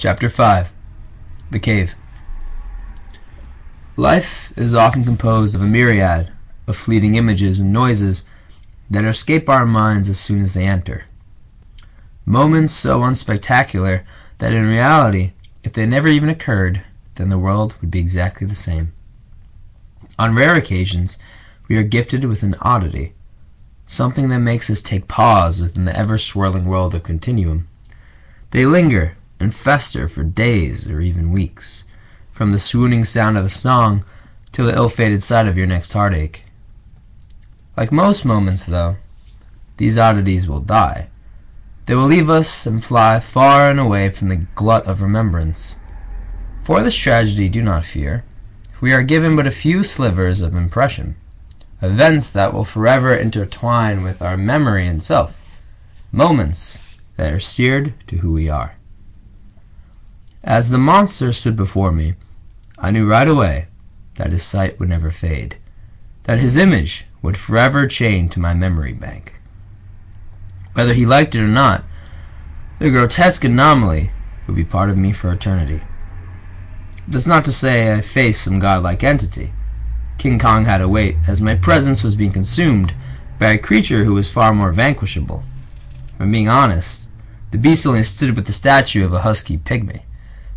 Chapter 5. The Cave. Life is often composed of a myriad of fleeting images and noises that escape our minds as soon as they enter. Moments so unspectacular that in reality, if they never even occurred, then the world would be exactly the same. On rare occasions, we are gifted with an oddity, something that makes us take pause within the ever-swirling world of continuum. They linger and fester for days or even weeks, from the swooning sound of a song to the ill-fated sight of your next heartache. Like most moments, though, these oddities will die. They will leave us and fly far and away from the glut of remembrance. For this tragedy do not fear. We are given but a few slivers of impression, events that will forever intertwine with our memory and self, moments that are seared to who we are. As the monster stood before me, I knew right away that his sight would never fade, that his image would forever chain to my memory bank. Whether he liked it or not, the grotesque anomaly would be part of me for eternity. That's not to say I faced some godlike entity. King Kong had to wait, as my presence was being consumed by a creature who was far more vanquishable. If I'm being honest, the beast only stood with the stature of a husky pygmy,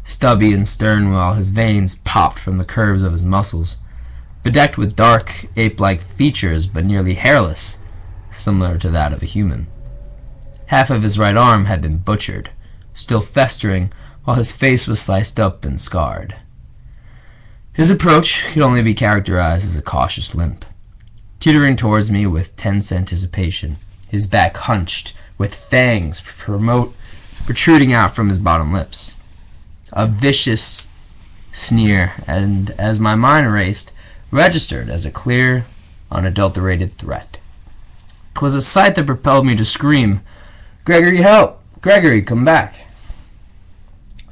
stubby and stern while his veins popped from the curves of his muscles, bedecked with dark, ape-like features but nearly hairless, similar to that of a human. Half of his right arm had been butchered, still festering, while his face was sliced up and scarred. His approach could only be characterized as a cautious limp, teetering towards me with tense anticipation, his back hunched, with fangs protruding out from his bottom lips. A vicious sneer, and as my mind raced, registered as a clear, unadulterated threat. 'Twas a sight that propelled me to scream, "Gregory, help! Gregory, come back!"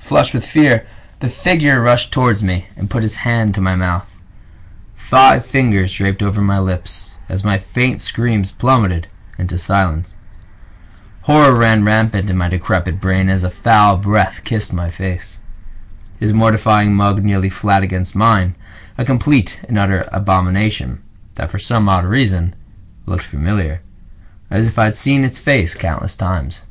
Flushed with fear, the figure rushed towards me and put his hand to my mouth. 5 fingers draped over my lips as my faint screams plummeted into silence. Horror ran rampant in my decrepit brain as a foul breath kissed my face. His mortifying mug nearly flat against mine, a complete and utter abomination that for some odd reason looked familiar, as if I'd seen its face countless times.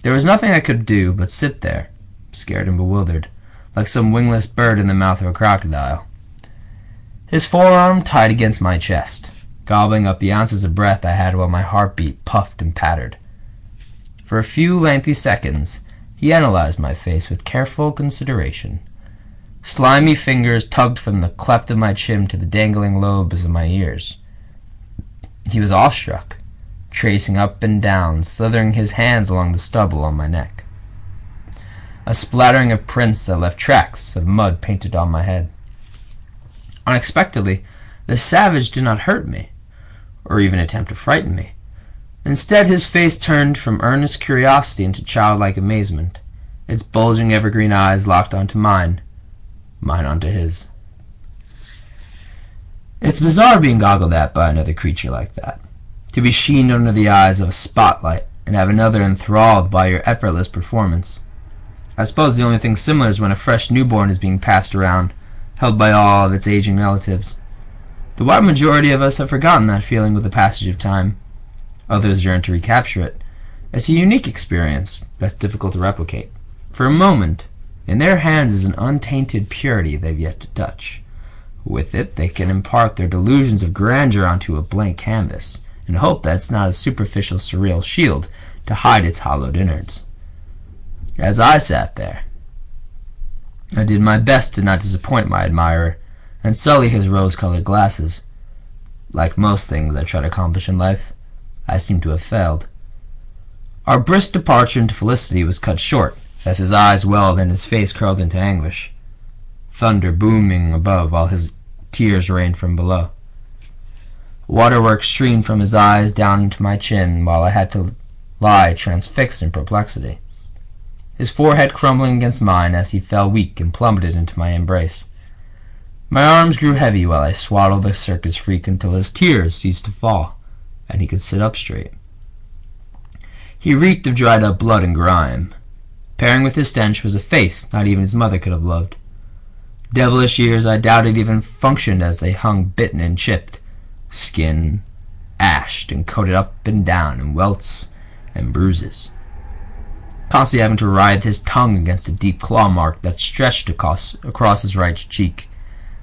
There was nothing I could do but sit there, scared and bewildered, like some wingless bird in the mouth of a crocodile. His forearm tied against my chest, gobbling up the ounces of breath I had while my heartbeat puffed and pattered. For a few lengthy seconds, he analyzed my face with careful consideration. Slimy fingers tugged from the cleft of my chin to the dangling lobes of my ears. He was awestruck, tracing up and down, slithering his hands along the stubble on my neck. A splattering of prints that left tracks of mud painted on my head. Unexpectedly, the savage did not hurt me, or even attempt to frighten me. Instead, his face turned from earnest curiosity into childlike amazement, its bulging evergreen eyes locked onto mine onto his. It's bizarre being goggled at by another creature like that, to be sheened under the eyes of a spotlight and have another enthralled by your effortless performance. I suppose the only thing similar is when a fresh newborn is being passed around, held by all of its aging relatives. The wide majority of us have forgotten that feeling with the passage of time. Others yearn to recapture it. It's a unique experience that's difficult to replicate. For a moment, in their hands is an untainted purity they've yet to touch. With it, they can impart their delusions of grandeur onto a blank canvas, and hope that it's not a superficial, surreal shield to hide its hollowed innards. As I sat there, I did my best to not disappoint my admirer and sully his rose-colored glasses. Like most things I try to accomplish in life, I seem to have failed. Our brisk departure into felicity was cut short, as his eyes welled and his face curled into anguish, thunder booming above while his tears rained from below. Waterworks streamed from his eyes down into my chin while I had to lie transfixed in perplexity, his forehead crumbling against mine as he fell weak and plummeted into my embrace. My arms grew heavy while I swaddled the circus freak until his tears ceased to fall, and he could sit up straight. He reeked of dried-up blood and grime. Pairing with his stench was a face not even his mother could have loved. Devilish ears I doubted even functioned as they hung bitten and chipped, skin ashed and coated up and down in welts and bruises, constantly having to writhe his tongue against a deep claw mark that stretched across his right cheek,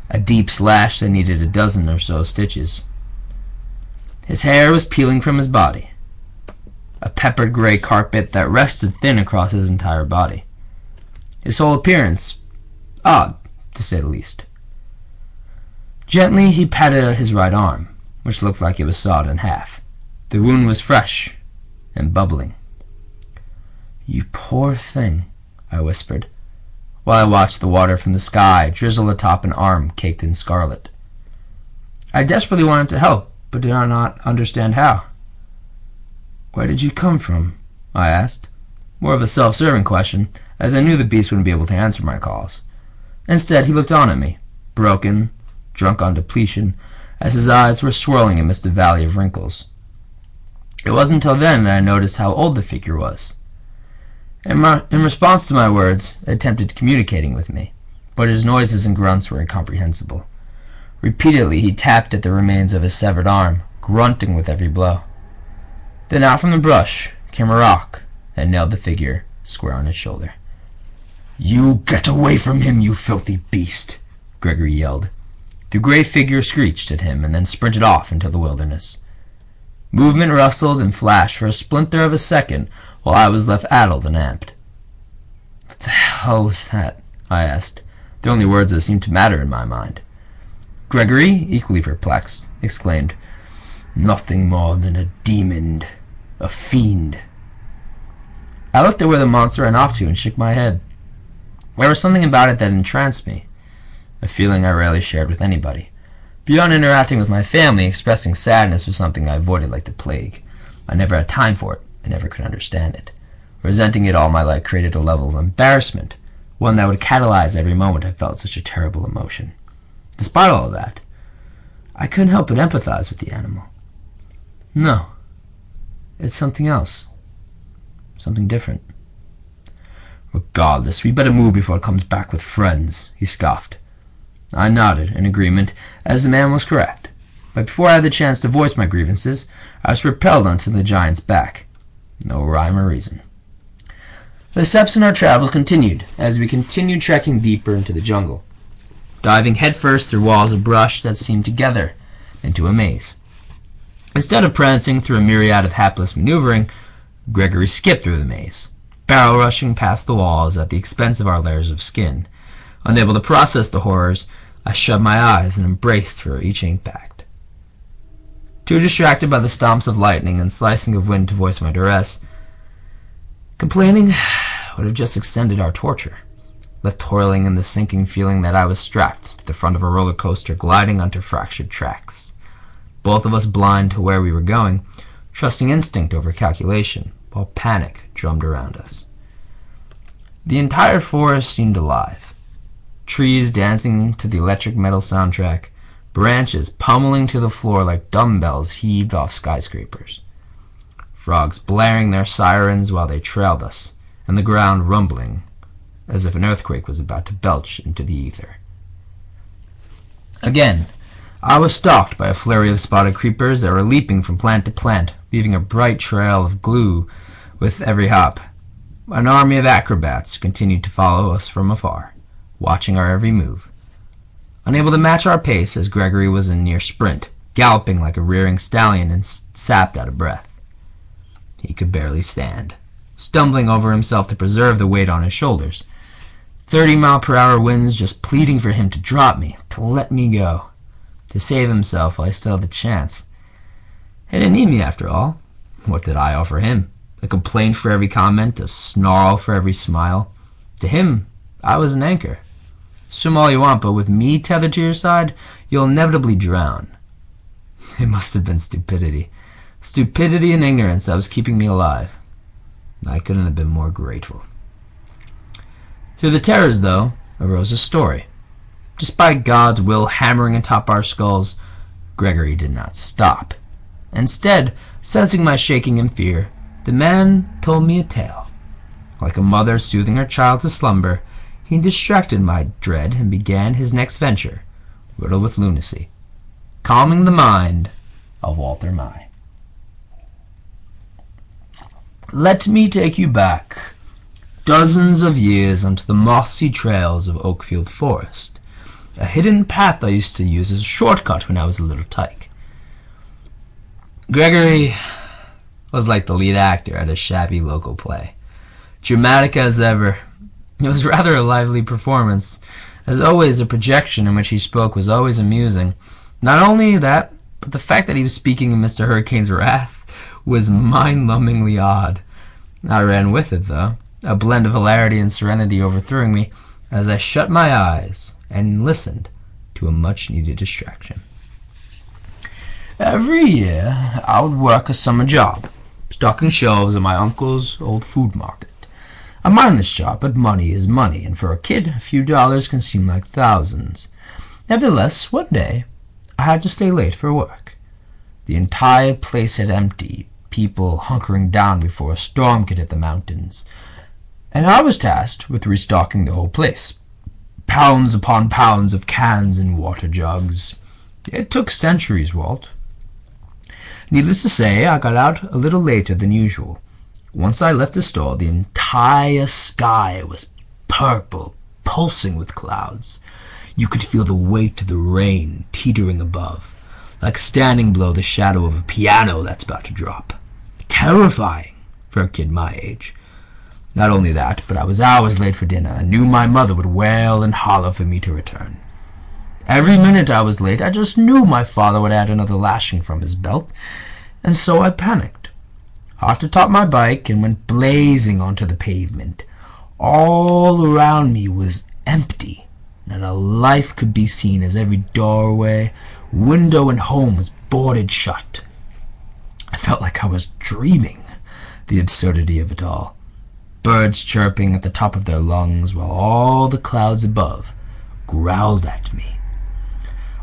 a deep slash that needed a dozen or so stitches. His hair was peeling from his body, a peppered gray carpet that rested thin across his entire body. His whole appearance odd, to say the least. Gently he patted at his right arm, which looked like it was sawed in half. The wound was fresh and bubbling. "You poor thing," I whispered, while I watched the water from the sky drizzle atop an arm caked in scarlet. I desperately wanted to help, but did not understand how. "Where did you come from?" I asked, more of a self-serving question, as I knew the beast wouldn't be able to answer my calls. Instead, he looked on at me, broken, drunk on depletion, as his eyes were swirling amidst a valley of wrinkles. It wasn't until then that I noticed how old the figure was. In response to my words, it attempted communicating with me, but his noises and grunts were incomprehensible. Repeatedly, he tapped at the remains of his severed arm, grunting with every blow. Then out from the brush came a rock and nailed the figure square on its shoulder. "You get away from him, you filthy beast!" Gregory yelled. The gray figure screeched at him and then sprinted off into the wilderness. Movement rustled and flashed for a splinter of a second while I was left addled and amped. "What the hell was that?" I asked, the only words that seemed to matter in my mind. Gregory, equally perplexed, exclaimed, "Nothing more than a demon, a fiend." I looked at where the monster ran off to and shook my head. There was something about it that entranced me, a feeling I rarely shared with anybody. Beyond interacting with my family, expressing sadness was something I avoided like the plague. I never had time for it. I never could understand it. Resenting it all my life created a level of embarrassment, one that would catalyze every moment I felt such a terrible emotion. Despite all of that, I couldn't help but empathize with the animal. No, it's something else. Something different. "Regardless, we better move before it comes back with friends," he scoffed. I nodded in agreement, as the man was correct. But before I had the chance to voice my grievances, I was propelled onto the giant's back. No rhyme or reason. The steps in our travels continued, as we continued trekking deeper into the jungle, diving headfirst through walls of brush that seemed together into a maze. Instead of prancing through a myriad of hapless maneuvering, Gregory skipped through the maze, barrel rushing past the walls at the expense of our layers of skin. Unable to process the horrors, I shut my eyes and embraced for each impact. Too distracted by the stomps of lightning and slicing of wind to voice my duress, complaining would have just extended our torture, left toiling in the sinking feeling that I was strapped to the front of a roller coaster gliding onto fractured tracks, both of us blind to where we were going, trusting instinct over calculation, while panic drummed around us. The entire forest seemed alive, trees dancing to the electric metal soundtrack, branches pummeling to the floor like dumbbells heaved off skyscrapers, frogs blaring their sirens while they trailed us, and the ground rumbling as if an earthquake was about to belch into the ether. Again, I was stalked by a flurry of spotted creepers that were leaping from plant to plant, leaving a bright trail of glue with every hop. An army of acrobats continued to follow us from afar, watching our every move. Unable to match our pace as Gregory was in near sprint, galloping like a rearing stallion and sapped out of breath. He could barely stand, stumbling over himself to preserve the weight on his shoulders. 30-mile-per-hour winds just pleading for him to drop me, to let me go, to save himself while I still had the chance. He didn't need me after all. What did I offer him? A complaint for every comment, a snarl for every smile. To him, I was an anchor. Swim all you want, but with me tethered to your side, you'll inevitably drown. It must have been stupidity. Stupidity and ignorance that was keeping me alive. I couldn't have been more grateful. Through the terrors, though, arose a story. Despite God's will hammering atop our skulls, Gregory did not stop. Instead, sensing my shaking in fear, the man told me a tale. Like a mother soothing her child to slumber, he distracted my dread and began his next venture, riddled with lunacy. Calming the Mind of Walter May. Let me take you back dozens of years onto the mossy trails of Oakfield Forest, a hidden path I used to use as a shortcut when I was a little tyke. Gregory was like the lead actor at a shabby local play. Dramatic as ever, it was rather a lively performance. As always, the projection in which he spoke was always amusing. Not only that, but the fact that he was speaking in Mr. Hurricane's wrath was mind-numbingly odd. I ran with it, though, a blend of hilarity and serenity overthrowing me as I shut my eyes and listened to a much-needed distraction. Every year, I would work a summer job, stocking shelves at my uncle's old food market. A mindless job, but money is money, and for a kid, a few dollars can seem like thousands. Nevertheless, one day, I had to stay late for work. The entire place had empty, people hunkering down before a storm could hit the mountains, and I was tasked with restocking the whole place. Pounds upon pounds of cans and water jugs. It took centuries, Walt. Needless to say, I got out a little later than usual. Once I left the store, the entire sky was purple, pulsing with clouds. You could feel the weight of the rain teetering above, like standing below the shadow of a piano that's about to drop. Terrifying for a kid my age. Not only that, but I was hours late for dinner and knew my mother would wail and holler for me to return. Every minute I was late, I just knew my father would add another lashing from his belt, and so I panicked. Hopped atop my bike and went blazing onto the pavement. All around me was empty. Not a life could be seen as every doorway, window, and home was boarded shut. I felt like I was dreaming the absurdity of it all. Birds chirping at the top of their lungs while all the clouds above growled at me.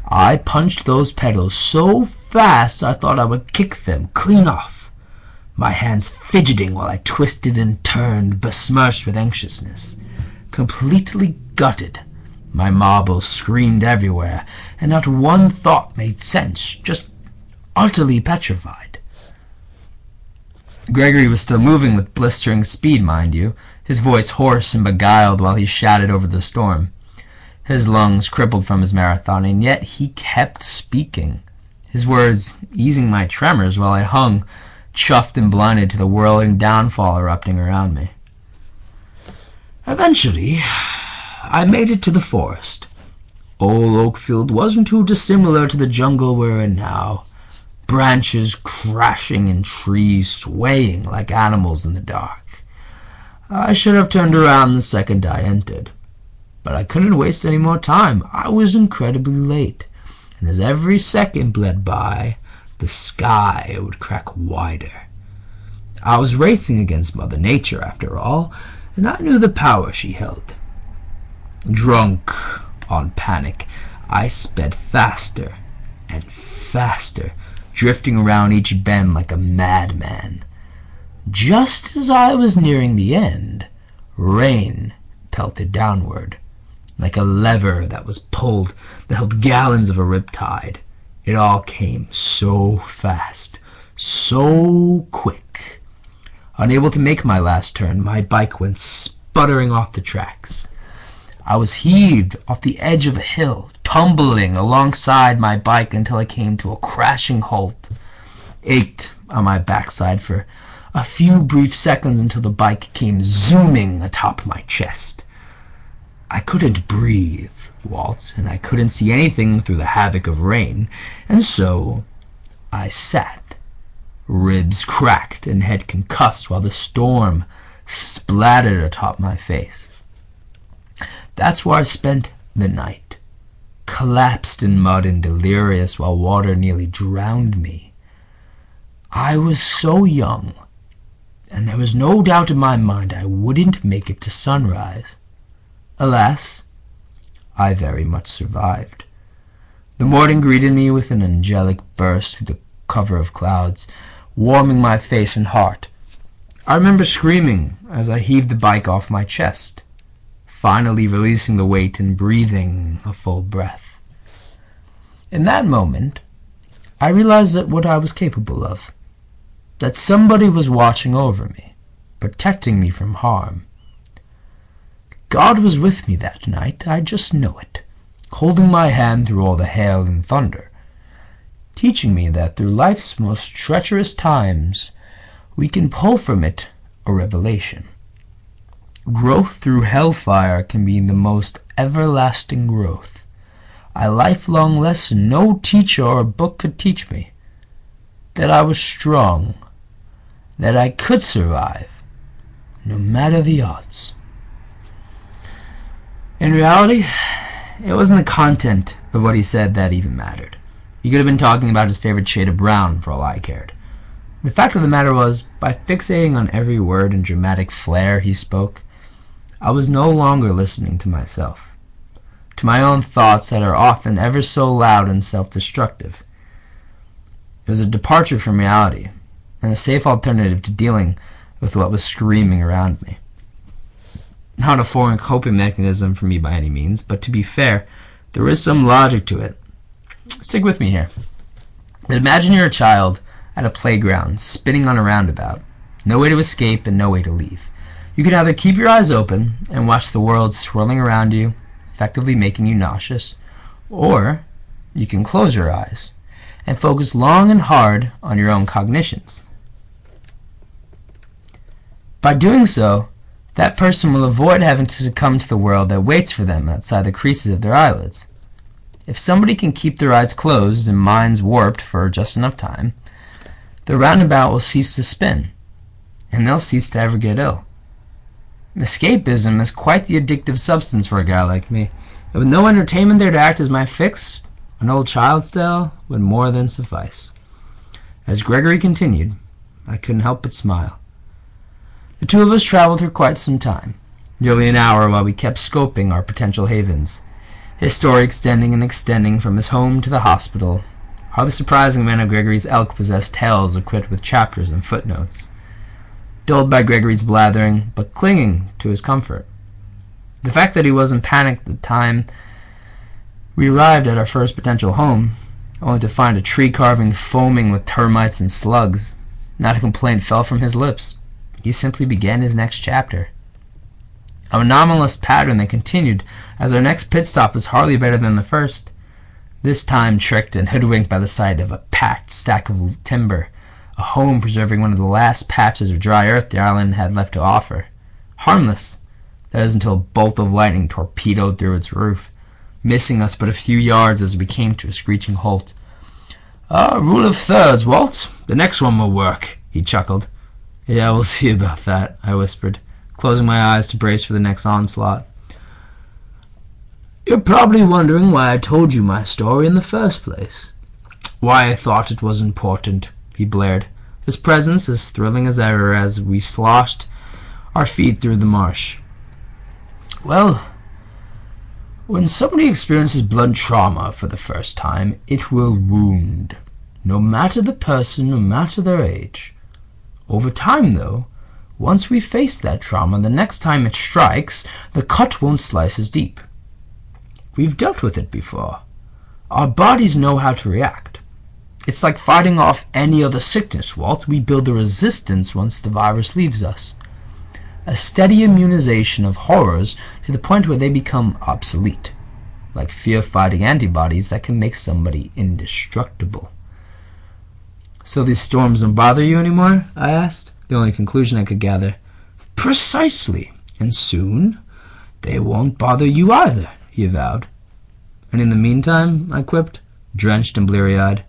I punched those pedals so fast I thought I would kick them clean off. My hands fidgeting while I twisted and turned, besmirched with anxiousness. Completely gutted, my marbles screamed everywhere, and not one thought made sense, just utterly petrified. Gregory was still moving with blistering speed, mind you, his voice hoarse and beguiled while he shouted over the storm. His lungs crippled from his marathon, and yet he kept speaking, his words easing my tremors while I hung, chuffed and blinded to the whirling downfall erupting around me. Eventually, I made it to the forest. Old Oakfield wasn't too dissimilar to the jungle we're in now. Branches crashing and trees swaying like animals in the dark. I should have turned around the second I entered, but I couldn't waste any more time. I was incredibly late, and as every second bled by, the sky would crack wider. I was racing against Mother Nature, after all, and I knew the power she held. Drunk on panic, I sped faster and faster, drifting around each bend like a madman. Just as I was nearing the end, rain pelted downward, like a lever that was pulled that held gallons of a riptide. It all came so fast, so quick. Unable to make my last turn, my bike went sputtering off the tracks. I was heaved off the edge of a hill, tumbling alongside my bike until I came to a crashing halt. Ached on my backside for a few brief seconds until the bike came zooming atop my chest. I couldn't breathe, Walt, and I couldn't see anything through the havoc of rain, and so I sat, ribs cracked and head concussed while the storm splattered atop my face. That's where I spent the night, collapsed in mud and delirious while water nearly drowned me. I was so young, and there was no doubt in my mind I wouldn't make it to sunrise. Alas, I very much survived. The morning greeted me with an angelic burst through the cover of clouds, warming my face and heart. I remember screaming as I heaved the bike off my chest, finally releasing the weight and breathing a full breath. In that moment, I realized that what I was capable of, that somebody was watching over me, protecting me from harm. God was with me that night, I just know it, holding my hand through all the hail and thunder, teaching me that through life's most treacherous times, we can pull from it a revelation. Growth through hellfire can be the most everlasting growth, a lifelong lesson no teacher or book could teach me, that I was strong, that I could survive, no matter the odds. In reality, it wasn't the content of what he said that even mattered. He could have been talking about his favorite shade of brown for all I cared. The fact of the matter was, by fixating on every word and dramatic flair he spoke, I was no longer listening to myself, to my own thoughts that are often ever so loud and self-destructive. It was a departure from reality, and a safe alternative to dealing with what was screaming around me. Not a foreign coping mechanism for me by any means, but to be fair, there is some logic to it. Stick with me here. But imagine you're a child at a playground, spinning on a roundabout. No way to escape and no way to leave. You can either keep your eyes open and watch the world swirling around you, effectively making you nauseous, or you can close your eyes and focus long and hard on your own cognitions. By doing so, that person will avoid having to succumb to the world that waits for them outside the creases of their eyelids. If somebody can keep their eyes closed and minds warped for just enough time, the roundabout will cease to spin, and they'll cease to ever get ill. Escapism is quite the addictive substance for a guy like me, and with no entertainment there to act as my fix, an old child's tale would more than suffice. As Gregory continued, I couldn't help but smile. The two of us traveled for quite some time, nearly an hour while we kept scoping our potential havens, his story extending and extending from his home to the hospital, hardly surprising when Gregory's elk-possessed tales equipped with chapters and footnotes, dulled by Gregory's blathering, but clinging to his comfort. The fact that he wasn't panicked at the time we arrived at our first potential home, only to find a tree carving foaming with termites and slugs, not a complaint fell from his lips. He simply began his next chapter. An anomalous pattern that continued as our next pit stop was hardly better than the first, this time tricked and hoodwinked by the sight of a packed stack of timber, a home preserving one of the last patches of dry earth the island had left to offer. Harmless, that is, until a bolt of lightning torpedoed through its roof, missing us but a few yards as we came to a screeching halt. Rule of thirds, Walt. The next one will work, he chuckled. Yeah, we'll see about that, I whispered, closing my eyes to brace for the next onslaught. You're probably wondering why I told you my story in the first place. Why I thought it was important, he blared, his presence as thrilling as ever as we sloshed our feet through the marsh. Well, when somebody experiences blood trauma for the first time, it will wound, no matter the person, no matter their age. Over time, though, once we face that trauma, the next time it strikes, the cut won't slice as deep. We've dealt with it before. Our bodies know how to react. It's like fighting off any other sickness, Walt. We build a resistance once the virus leaves us. A steady immunization of horrors to the point where they become obsolete, like fear-fighting antibodies that can make somebody indestructible. So these storms don't bother you anymore? I asked, the only conclusion I could gather. Precisely, and soon they won't bother you either, he avowed. And in the meantime, I quipped, drenched and bleary-eyed,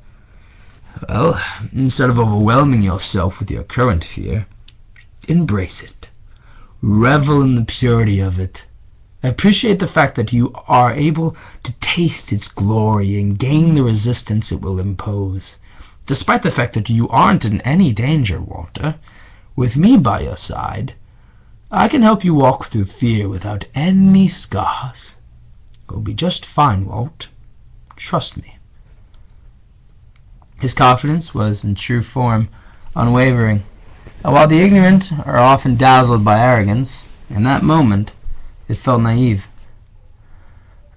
well, instead of overwhelming yourself with your current fear, embrace it. Revel in the purity of it. Appreciate the fact that you are able to taste its glory and gain the resistance it will impose. Despite the fact that you aren't in any danger, Walter, with me by your side, I can help you walk through fear without any scars. You'll be just fine, Walt. Trust me. His confidence was, in true form, unwavering, And while the ignorant are often dazzled by arrogance, in that moment, it felt naive.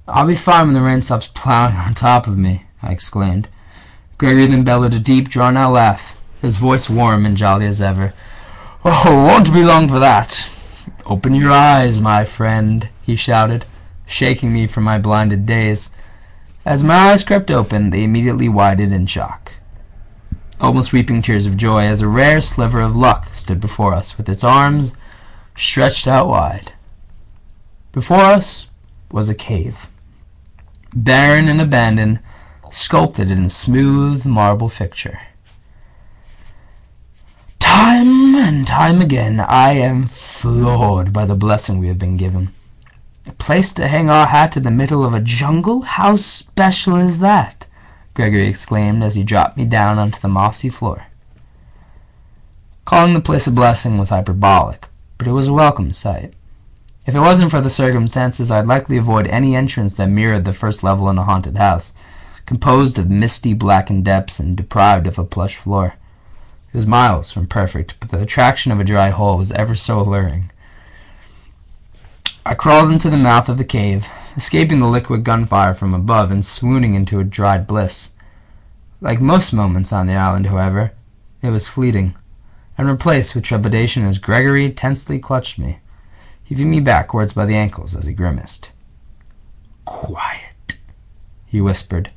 "I'll be fine when the rain stops plowing on top of me," I exclaimed. Gregory then bellowed a deep, drawn-out laugh, his voice warm and jolly as ever. "Oh, won't be long for that. Open your eyes, my friend," he shouted, shaking me from my blinded daze. As my eyes crept open, they immediately widened in shock, almost weeping tears of joy, as a rare sliver of luck stood before us, with its arms stretched out wide. Before us was a cave, barren and abandoned, sculpted in a smooth marble picture. Time and time again, I am floored by the blessing we have been given. A place to hang our hat in the middle of a jungle? How special is that? Gregory exclaimed as he dropped me down onto the mossy floor. Calling the place a blessing was hyperbolic, but it was a welcome sight. If it wasn't for the circumstances, I'd likely avoid any entrance that mirrored the first level in a haunted house, composed of misty blackened depths and deprived of a plush floor. It was miles from perfect, but the attraction of a dry hole was ever so alluring. I crawled into the mouth of the cave, escaping the liquid gunfire from above and swooning into a dried bliss. Like most moments on the island, however, it was fleeting, and replaced with trepidation as Gregory tensely clutched me, heaving me backwards by the ankles as he grimaced. "Quiet," he whispered.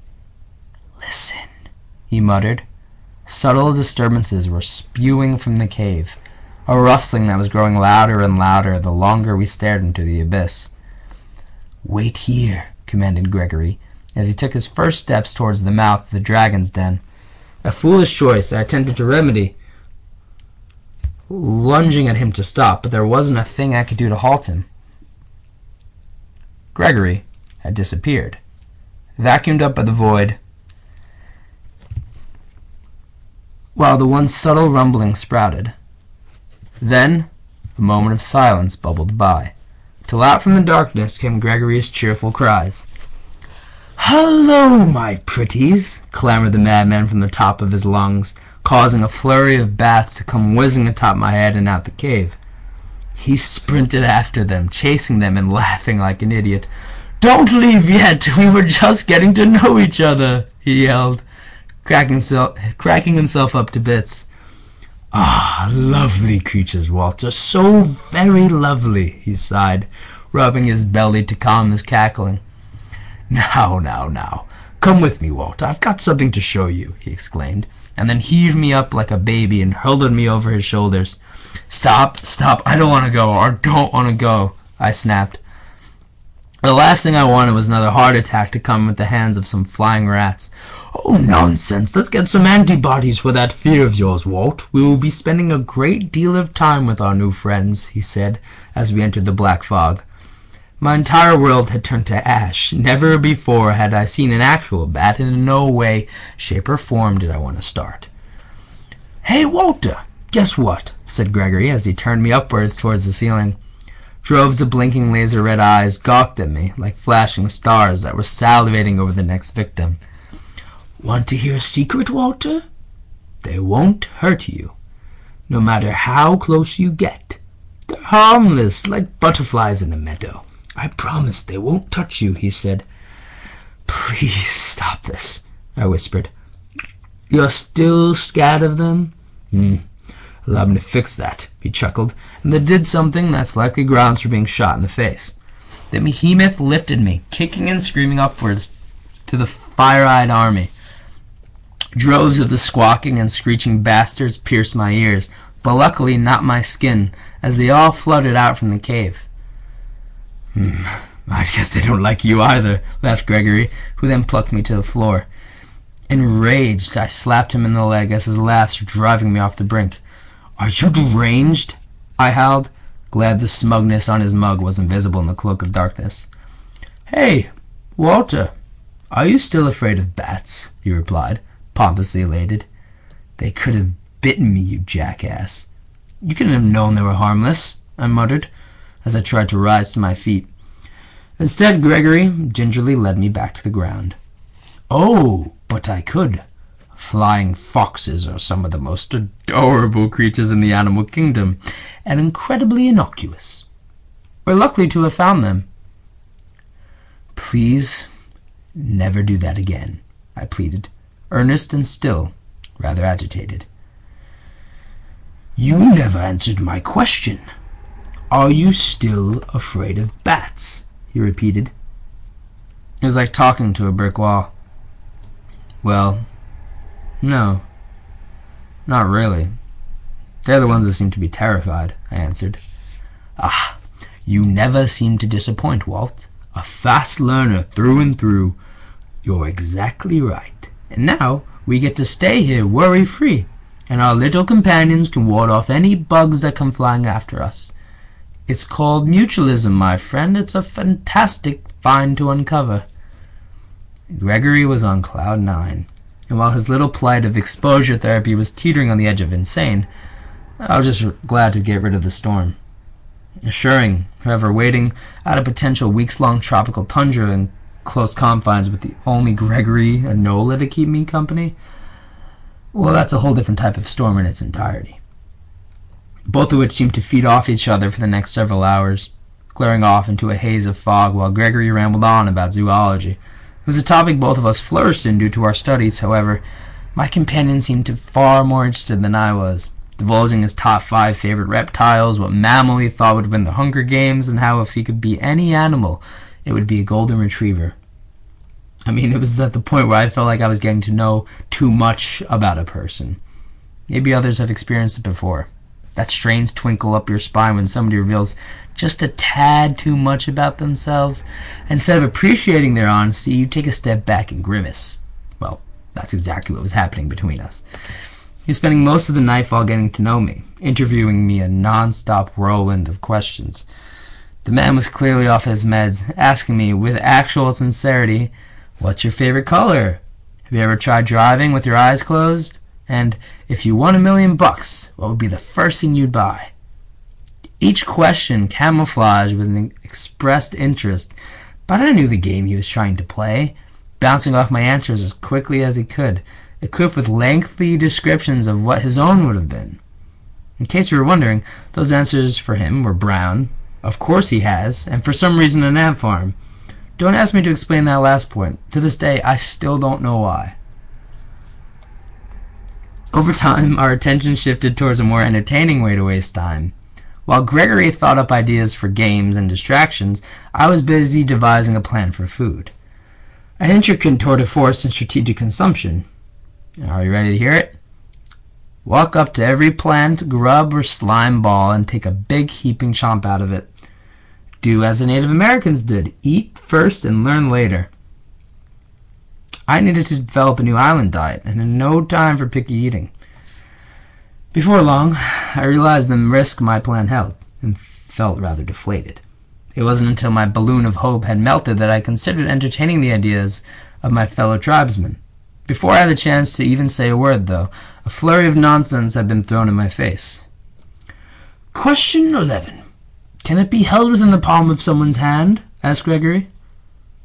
"Listen," he muttered. Subtle disturbances were spewing from the cave, a rustling that was growing louder and louder the longer we stared into the abyss. "Wait here," commanded Gregory, as he took his first steps towards the mouth of the dragon's den. A foolish choice I attempted to remedy, lunging at him to stop, but there wasn't a thing I could do to halt him. Gregory had disappeared, vacuumed up by the void, while the once subtle rumbling sprouted. Then a moment of silence bubbled by, till out from the darkness came Gregory's cheerful cries. "Hello, my pretties!" clamored the madman from the top of his lungs, causing a flurry of bats to come whizzing atop my head and out the cave. He sprinted after them, chasing them and laughing like an idiot. "Don't leave yet! We were just getting to know each other!" he yelled, cracking himself up to bits. "Ah, lovely creatures, Walter, so very lovely," he sighed, rubbing his belly to calm his cackling. Now, come with me, Walter. I've got something to show you," he exclaimed, and then heaved me up like a baby and hurled me over his shoulders. Stop, I don't want to go, I snapped. The last thing I wanted was another heart attack to come with the hands of some flying rats. "Oh, nonsense. Let's get some antibodies for that fear of yours, Walt. We will be spending a great deal of time with our new friends," he said as we entered the black fog. My entire world had turned to ash. Never before had I seen an actual bat, and in no way, shape, or form did I want to start. "Hey, Walter, guess what?" said Gregory as he turned me upwards towards the ceiling. Droves of blinking laser-red eyes gawked at me like flashing stars that were salivating over the next victim. "Want to hear a secret, Walter? They won't hurt you, no matter how close you get. They're harmless, like butterflies in a meadow. I promise they won't touch you," he said. "Please stop this," I whispered. "You're still scared of them?" "Allow me to fix that," he chuckled, and then did something that's likely grounds for being shot in the face. The behemoth lifted me, kicking and screaming upwards to the fire-eyed army. Droves of the squawking and screeching bastards pierced my ears, but luckily not my skin, as they all fluttered out from the cave. "I guess they don't like you either," laughed Gregory, who then plucked me to the floor. Enraged, I slapped him in the leg as his laughs were driving me off the brink. "Are you deranged?" I howled, glad the smugness on his mug wasn't visible in the cloak of darkness. "Hey, Walter, are you still afraid of bats?" he replied, pompously elated. "They could have bitten me, you jackass." "You couldn't have known they were harmless," I muttered, as I tried to rise to my feet. Instead, Gregory gingerly led me back to the ground. "Oh, but I could. Flying foxes are some of the most adorable creatures in the animal kingdom, and incredibly innocuous. We're lucky to have found them." "Please, never do that again," I pleaded, earnest and still rather agitated. "You never answered my question. Are you still afraid of bats?" he repeated. It was like talking to a brick wall. "Well, no, not really. They're the ones that seem to be terrified," I answered. "Ah, you never seem to disappoint, Walt. A fast learner through and through. You're exactly right. And now we get to stay here worry-free, and our little companions can ward off any bugs that come flying after us. It's called mutualism, my friend. It's a fantastic find to uncover." Gregory was on cloud 9, and while his little plight of exposure therapy was teetering on the edge of insane, I was just glad to get rid of the storm. Assuring whoever waiting out a potential weeks-long tropical tundra in close confines with the only Gregory and Nola to keep me company, well, that's a whole different type of storm in its entirety. Both of which seemed to feed off each other for the next several hours, glaring off into a haze of fog while Gregory rambled on about zoology. It was a topic both of us flourished in due to our studies. However, my companion seemed far more interested than I was, divulging his top 5 favorite reptiles, what mammal he thought would win the Hunger Games, and how if he could be any animal, it would be a golden retriever. I mean, it was at the point where I felt like I was getting to know too much about a person. Maybe others have experienced it before. That strange twinkle up your spine when somebody reveals just a tad too much about themselves. Instead of appreciating their honesty, you take a step back and grimace. Well, that's exactly what was happening between us. He was spending most of the nightfall getting to know me, interviewing me a non-stop whirlwind of questions. The man was clearly off his meds, asking me with actual sincerity, "What's your favorite color? Have you ever tried driving with your eyes closed? And if you won $1 million, what would be the first thing you'd buy?" Each question camouflaged with an expressed interest, but I knew the game he was trying to play, bouncing off my answers as quickly as he could, equipped with lengthy descriptions of what his own would have been. In case you were wondering, those answers for him were brown, of course he has, and for some reason an ant farm. Don't ask me to explain that last point. To this day, I still don't know why. Over time, our attention shifted towards a more entertaining way to waste time. While Gregory thought up ideas for games and distractions, I was busy devising a plan for food. An intricate tour de force in strategic consumption. Are you ready to hear it? Walk up to every plant, grub, or slime ball and take a big heaping chomp out of it. Do as the Native Americans did. Eat first and learn later. I needed to develop a new island diet, and in no time for picky eating. Before long, I realized the risk my plan held, and felt rather deflated. It wasn't until my balloon of hope had melted that I considered entertaining the ideas of my fellow tribesmen. Before I had the chance to even say a word, though, a flurry of nonsense had been thrown in my face. "Question 11. Can it be held within the palm of someone's hand?" asked Gregory.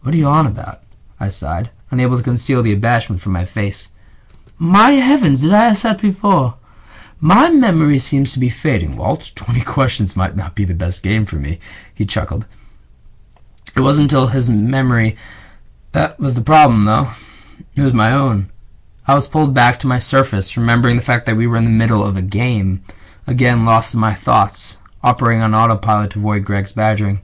"What are you on about?" I sighed, unable to conceal the abashment from my face. "My heavens, did I ask that before? My memory seems to be fading, Walt. 20 questions might not be the best game for me," he chuckled. It wasn't until his memory that was the problem, though. It was my own. I was pulled back to my surface, remembering the fact that we were in the middle of a game, again lost in my thoughts, operating on autopilot to avoid Greg's badgering.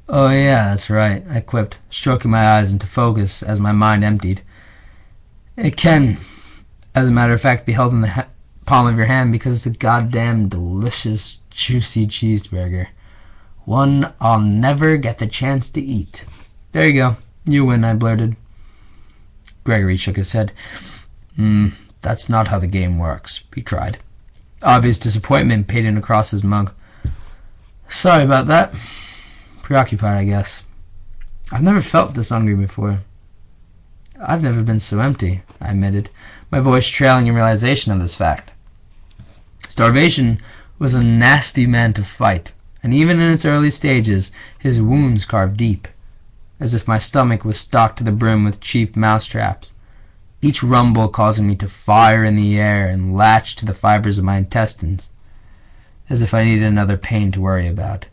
"Oh yeah, that's right," I quipped, stroking my eyes into focus as my mind emptied. "It can, as a matter of fact, be held in the palm of your hand because it's a goddamn delicious, juicy cheeseburger. One I'll never get the chance to eat." "There you go. You win," I blurted. Gregory shook his head. That's not how the game works," he cried. Obvious disappointment painted across his mug. "Sorry about that. Preoccupied, I guess. I've never felt this hungry before." "I've never been so empty," I admitted, my voice trailing in realization of this fact. Starvation was a nasty man to fight, and even in its early stages, his wounds carved deep, as if my stomach was stocked to the brim with cheap mousetraps. each rumble causing me to fire in the air and latch to the fibers of my intestines, as if I needed another pain to worry about.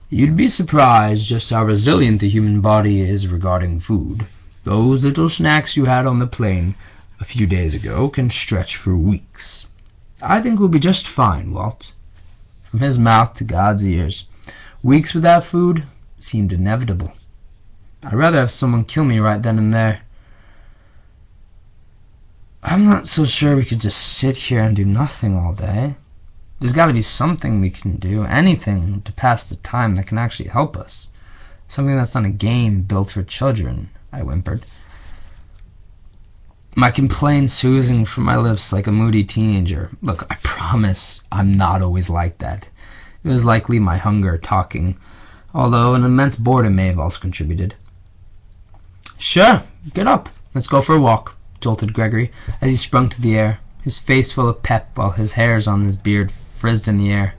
You'd be surprised just how resilient the human body is regarding food. Those little snacks you had on the plane a few days ago can stretch for weeks. I think we'll be just fine, Walt. From his mouth to God's ears, weeks without food seemed inevitable. I'd rather have someone kill me right then and there. I'm not so sure we could just sit here and do nothing all day. There's got to be something we can do, anything to pass the time that can actually help us. Something that's not a game built for children, I whimpered. My complaints oozing from my lips like a moody teenager. Look, I promise I'm not always like that. It was likely my hunger talking, although an immense boredom may have also contributed. Sure, get up. Let's go for a walk, jolted Gregory as he sprung to the air, his face full of pep while his hairs on his beard frizzed in the air.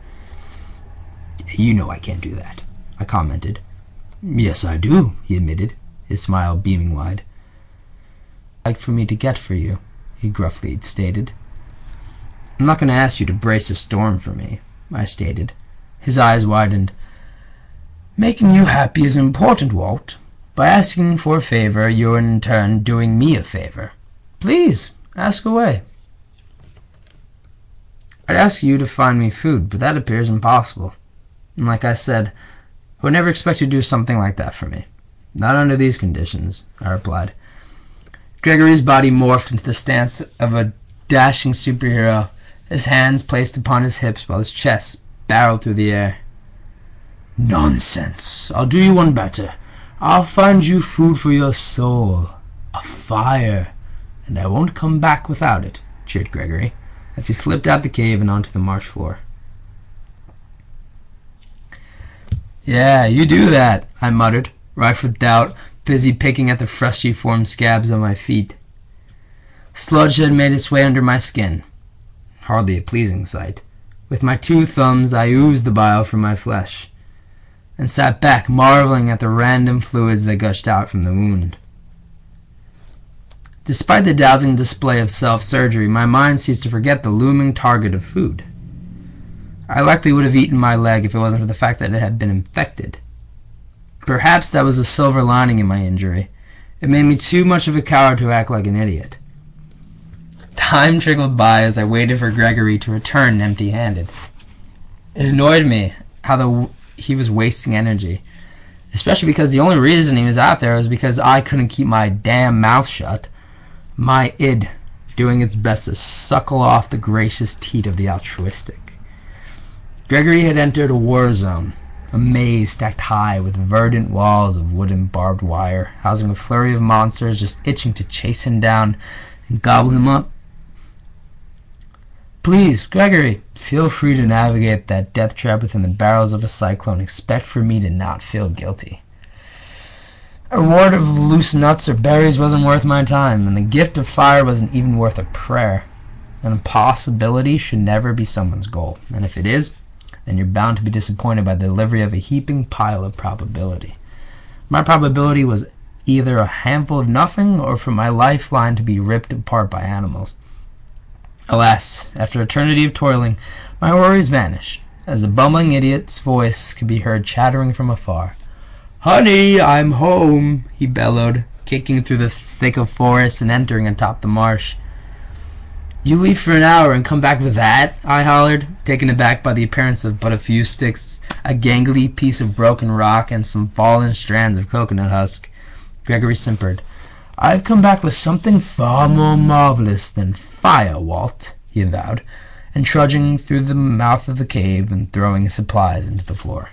You know I can't do that, I commented. Yes, I do, he admitted, his smile beaming wide. Like for me to get for you, he gruffly stated. I'm not going to ask you to brace a storm for me, I stated. His eyes widened. Making you happy is important, Walt. By asking for a favor, you're in turn doing me a favor. Please, ask away. I'd ask you to find me food, but that appears impossible. And like I said, I would never expect you to do something like that for me. Not under these conditions, I replied. Gregory's body morphed into the stance of a dashing superhero, his hands placed upon his hips while his chest barreled through the air. Nonsense. I'll do you one better. I'll find you food for your soul. A fire. And I won't come back without it, cheered Gregory, as he slipped out the cave and onto the marsh floor. Yeah, you do that, I muttered, rife with doubt, busy picking at the freshly formed scabs on my feet. Sludge had made its way under my skin. Hardly a pleasing sight. With my 2 thumbs I oozed the bile from my flesh, and sat back marveling at the random fluids that gushed out from the wound. Despite the dazzling display of self-surgery, my mind ceased to forget the looming target of food. I likely would have eaten my leg if it wasn't for the fact that it had been infected. Perhaps that was a silver lining in my injury. It made me too much of a coward to act like an idiot. Time trickled by as I waited for Gregory to return empty-handed. It annoyed me how he was wasting energy, especially because the only reason he was out there was because I couldn't keep my damn mouth shut. My id doing its best to suckle off the gracious teat of the altruistic. Gregory had entered a war zone, a maze stacked high with verdant walls of wood and barbed wire, housing a flurry of monsters just itching to chase him down and gobble him up. Please, Gregory, feel free to navigate that death trap within the barrels of a cyclone. Expect for me to not feel guilty. A reward of loose nuts or berries wasn't worth my time, and the gift of fire wasn't even worth a prayer. An impossibility should never be someone's goal, and if it is, then you're bound to be disappointed by the delivery of a heaping pile of probability. My probability was either a handful of nothing or for my lifeline to be ripped apart by animals. Alas, after eternity of toiling, my worries vanished, as the bumbling idiot's voice could be heard chattering from afar. "Honey, I'm home," he bellowed, kicking through the thick of forest and entering atop the marsh. "You leave for an hour and come back with that?" I hollered, taken aback by the appearance of but a few sticks, a gangly piece of broken rock, and some fallen strands of coconut husk. Gregory simpered. "I've come back with something far more marvelous than fire, Walt," he avowed, and trudging through the mouth of the cave and throwing his supplies into the floor.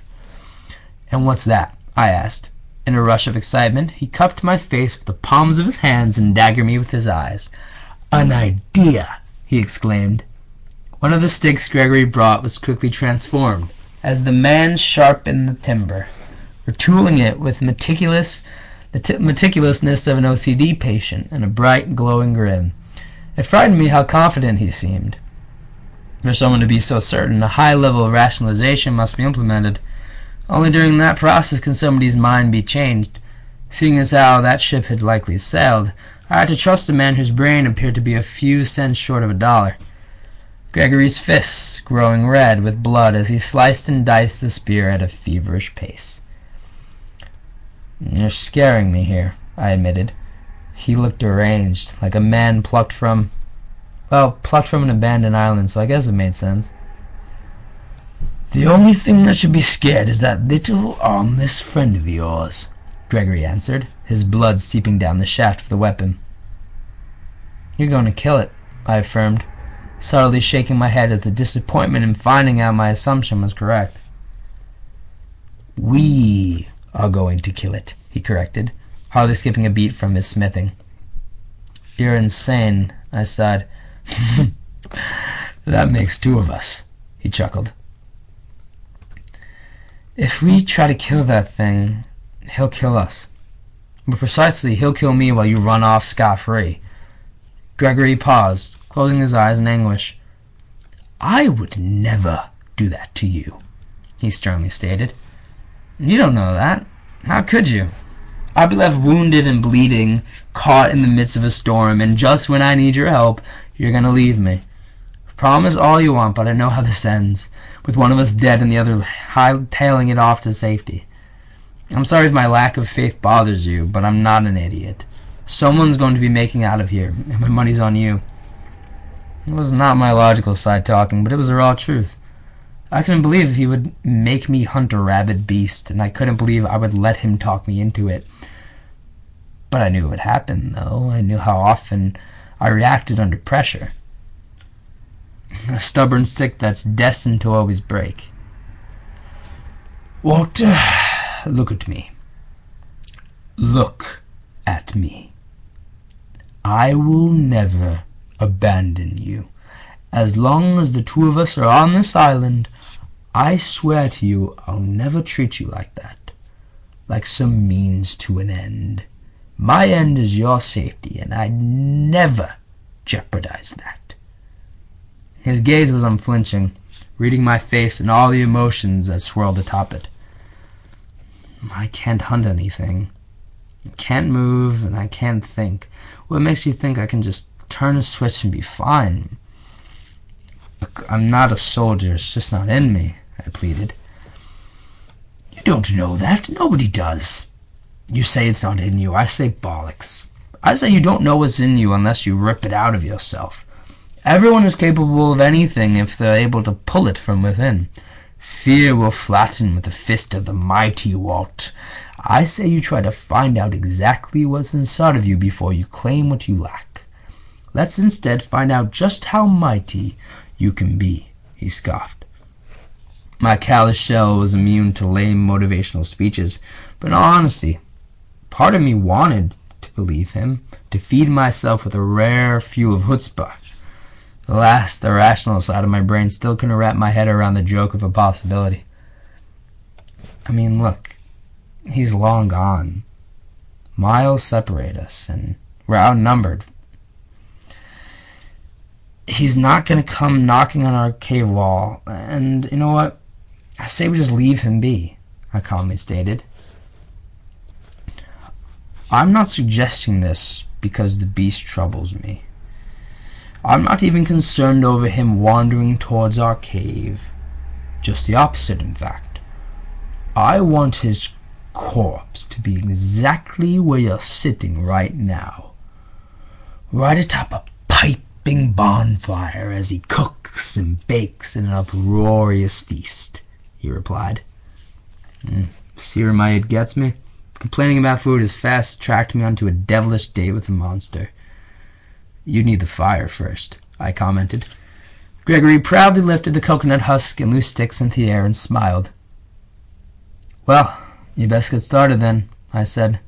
"And what's that?" I asked. In a rush of excitement, he cupped my face with the palms of his hands and daggered me with his eyes. "An idea!" he exclaimed. One of the sticks Gregory brought was quickly transformed, as the man sharpened the timber, retooling it with the meticulousness of an OCD patient and a bright, glowing grin. It frightened me how confident he seemed. For someone to be so certain, a high level of rationalization must be implemented. Only during that process can somebody's mind be changed. Seeing as how that ship had likely sailed, I had to trust a man whose brain appeared to be a few cents short of $1. Gregory's fists growing red with blood as he sliced and diced the spear at a feverish pace. "You're scaring me here," I admitted. He looked deranged, like a man plucked from an abandoned island, so I guess it made sense. "The only thing that should be scared is that little armless friend of yours," Gregory answered, his blood seeping down the shaft of the weapon. "You're going to kill it," I affirmed, subtly shaking my head as the disappointment in finding out my assumption was correct. "We are going to kill it," he corrected, hardly skipping a beat from his smithing. "You're insane," I sighed. "That makes 2 of us," he chuckled. "If we try to kill that thing, he'll kill us. But precisely, he'll kill me while you run off scot-free." Gregory paused, closing his eyes in anguish. "I would never do that to you," he sternly stated. "You don't know that. How could you? I'd be left wounded and bleeding, caught in the midst of a storm, and just when I need your help, you're going to leave me. Promise all you want, but I know how this ends, with one of us dead and the other hightailing it off to safety. I'm sorry if my lack of faith bothers you, but I'm not an idiot. Someone's going to be making out of here, and my money's on you." It was not my logical side talking, but it was the raw truth. I couldn't believe he would make me hunt a rabid beast, and I couldn't believe I would let him talk me into it. But I knew it would happen, though. I knew how often I reacted under pressure. A stubborn stick that's destined to always break. "Walter, look at me. Look at me. I will never abandon you. As long as the 2 of us are on this island, I swear to you I'll never treat you like that, like some means to an end. My end is your safety, and I'd never jeopardize that." His gaze was unflinching, reading my face and all the emotions that swirled atop it. "I can't hunt anything. I can't move, and I can't think. What makes you think I can just turn a switch and be fine?" "Look, I'm not a soldier. It's just not in me," I pleaded. "You don't know that. Nobody does. You say it's not in you. I say bollocks. I say you don't know what's in you unless you rip it out of yourself. Everyone is capable of anything if they're able to pull it from within. Fear will flatten with the fist of the mighty, Walt. I say you try to find out exactly what's inside of you before you claim what you lack. Let's instead find out just how mighty you can be," he scoffed. My callous shell was immune to lame motivational speeches, but in all honesty, part of me wanted to believe him, to feed myself with a rare fuel of chutzpah. Alas, the rational side of my brain still couldn't wrap my head around the joke of a possibility. I mean, look, he's long gone. Miles separate us, and we're outnumbered. He's not going to come knocking on our cave wall, and you know what? I say we just leave him be, I calmly stated. I'm not suggesting this because the beast troubles me. I'm not even concerned over him wandering towards our cave. Just the opposite, in fact. I want his corpse to be exactly where you're sitting right now. Right atop a piping bonfire as he cooks and bakes in an uproarious feast, he replied. See where my aid gets me? Complaining about food has fast tracked me onto a devilish date with a monster. "You need the fire first," I commented. Gregory proudly lifted the coconut husk and loose sticks into the air and smiled. "Well, you best get started then," I said.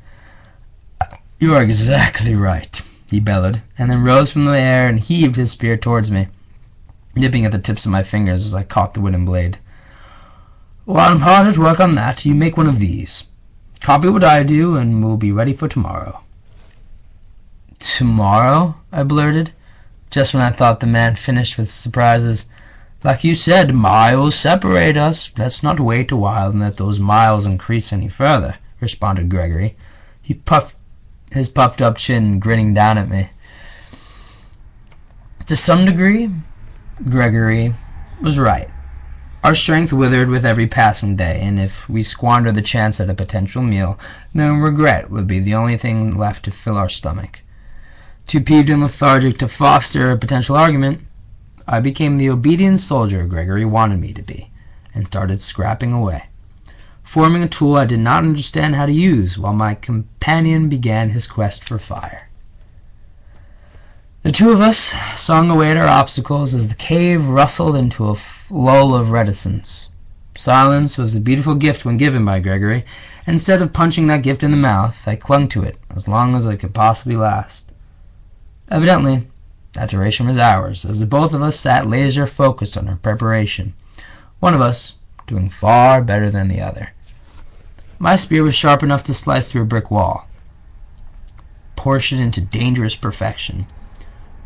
"You are exactly right," he bellowed, and then rose from the air and heaved his spear towards me, nipping at the tips of my fingers as I caught the wooden blade. "While I'm hard at work on that, you make one of these. Copy what I do, and we'll be ready for tomorrow." "Tomorrow?" I blurted, just when I thought the man finished with surprises. "Like you said, miles separate us. Let's not wait a while and let those miles increase any further," responded Gregory. He puffed his puffed-up chin grinning down at me. To some degree, Gregory was right. Our strength withered with every passing day, and if we squandered the chance at a potential meal, then regret would be the only thing left to fill our stomach. Too peeved and lethargic to foster a potential argument, I became the obedient soldier Gregory wanted me to be, and started scrapping away, forming a tool I did not understand how to use, while my companion began his quest for fire. The two of us sawing away at our obstacles as the cave rustled into a lull of reticence. Silence was a beautiful gift when given by Gregory, and instead of punching that gift in the mouth, I clung to it as long as it could possibly last. Evidently, that duration was ours, as the both of us sat laser-focused on our preparation, one of us doing far better than the other. My spear was sharp enough to slice through a brick wall, portion it into dangerous perfection.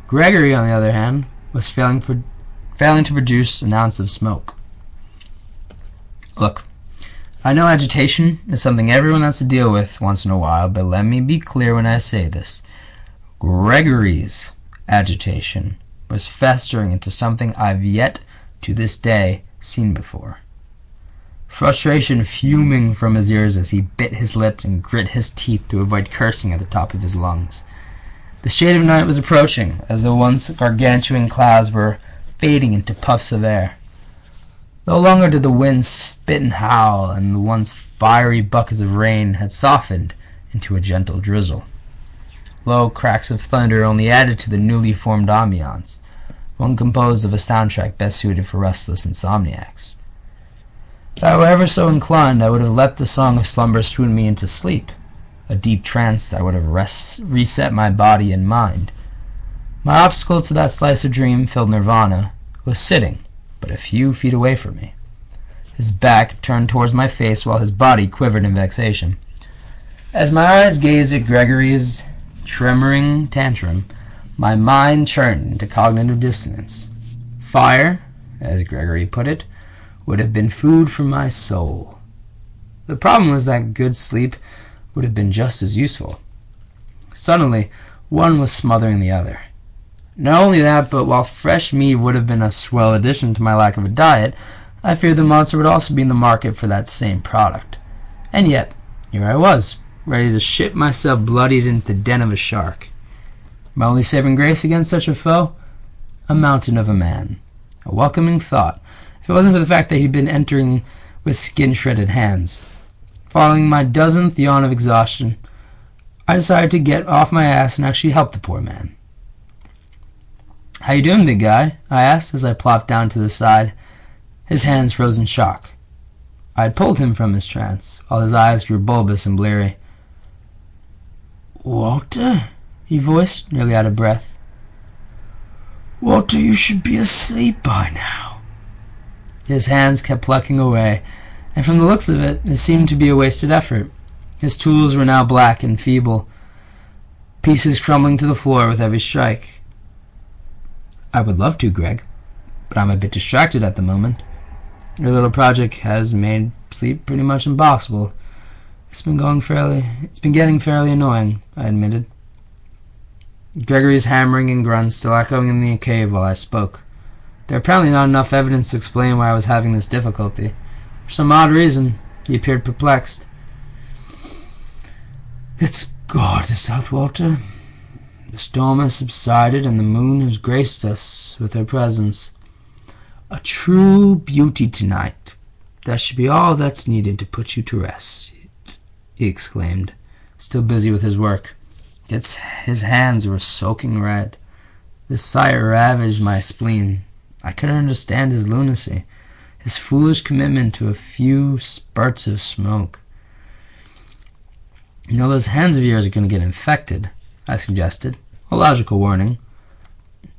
Gregory, on the other hand, was failing to produce an ounce of smoke. Look, I know agitation is something everyone has to deal with once in a while, but let me be clear when I say this. Gregory's agitation was festering into something I've yet, to this day, seen before. Frustration fuming from his ears as he bit his lip and grit his teeth to avoid cursing at the top of his lungs. The shade of night was approaching, as the once gargantuan clouds were fading into puffs of air. No longer did the wind spit and howl, and the once fiery buckets of rain had softened into a gentle drizzle. Low cracks of thunder only added to the newly formed ambiance, one composed of a soundtrack best suited for restless insomniacs. If I were ever so inclined, I would have let the song of slumber swoon me into sleep, a deep trance that would have reset my body and mind. My obstacle to that slice of dream-filled nirvana was sitting but a few feet away from me, his back turned towards my face while his body quivered in vexation. As my eyes gazed at Gregory's tremoring tantrum, my mind churned into cognitive dissonance. Fire, as Gregory put it, would have been food for my soul. The problem was that good sleep would have been just as useful. Suddenly, one was smothering the other. Not only that, but while fresh meat would have been a swell addition to my lack of a diet, I feared the monster would also be in the market for that same product. And yet, here I was, ready to ship myself bloodied into the den of a shark. My only saving grace against such a foe? A mountain of a man. A welcoming thought, if it wasn't for the fact that he'd been entering with skin-shredded hands. Following my dozenth yawn of exhaustion, I decided to get off my ass and actually help the poor man. "How you doing, big guy?" I asked as I plopped down to the side. His hands froze in shock. I had pulled him from his trance, while his eyes grew bulbous and bleary. "Walter?" he voiced, nearly out of breath. "Walter, you should be asleep by now." His hands kept plucking away, and from the looks of it, it seemed to be a wasted effort. His tools were now black and feeble, pieces crumbling to the floor with every strike. "I would love to, Greg, but I'm a bit distracted at the moment. Your little project has made sleep pretty much impossible. It's been getting fairly annoying," I admitted. Gregory's hammering and grunts still echoing in the cave while I spoke. There apparently not enough evidence to explain why I was having this difficulty. For some odd reason, he appeared perplexed. "It's gorgeous out, Walter. The storm has subsided and the moon has graced us with her presence. A true beauty tonight. That should be all that's needed to put you to rest," he exclaimed, still busy with his work. Yet his hands were soaking red. This sight ravaged my spleen. I couldn't understand his lunacy, his foolish commitment to a few spurts of smoke. "You know, those hands of yours are going to get infected," I suggested, a logical warning.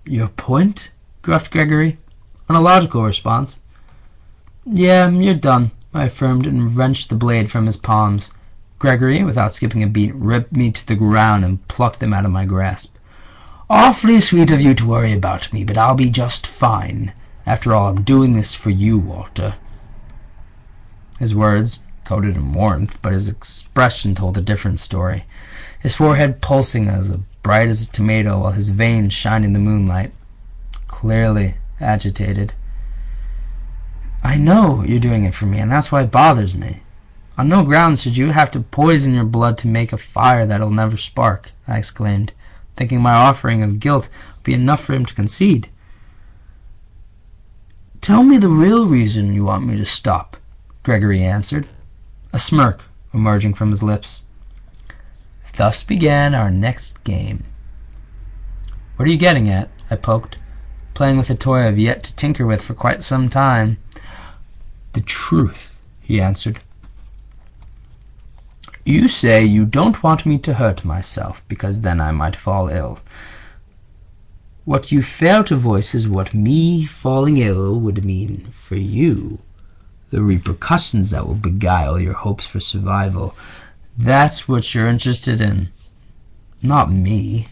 "Your point?" gruffed Gregory. An illogical response. "Yeah, you're done," I affirmed and wrenched the blade from his palms. Gregory, without skipping a beat, ripped me to the ground and plucked them out of my grasp. "Awfully sweet of you to worry about me, but I'll be just fine. After all, I'm doing this for you, Walter." His words, coated in warmth, but his expression told a different story. His forehead pulsing as bright as a tomato, while his veins shined in the moonlight. Clearly agitated. I know you're doing it for me, and that's why it bothers me. On no grounds should you have to poison your blood to make a fire that'll never spark, I exclaimed, thinking my offering of guilt would be enough for him to concede. Tell me the real reason you want me to stop, Gregory answered, a smirk emerging from his lips. Thus began our next game. What are you getting at? I poked, playing with a toy I've yet to tinker with for quite some time. The truth, he answered. You say you don't want me to hurt myself, because then I might fall ill. What you fail to voice is what me falling ill would mean for you. The repercussions that will beguile your hopes for survival. That's what you're interested in. Not me.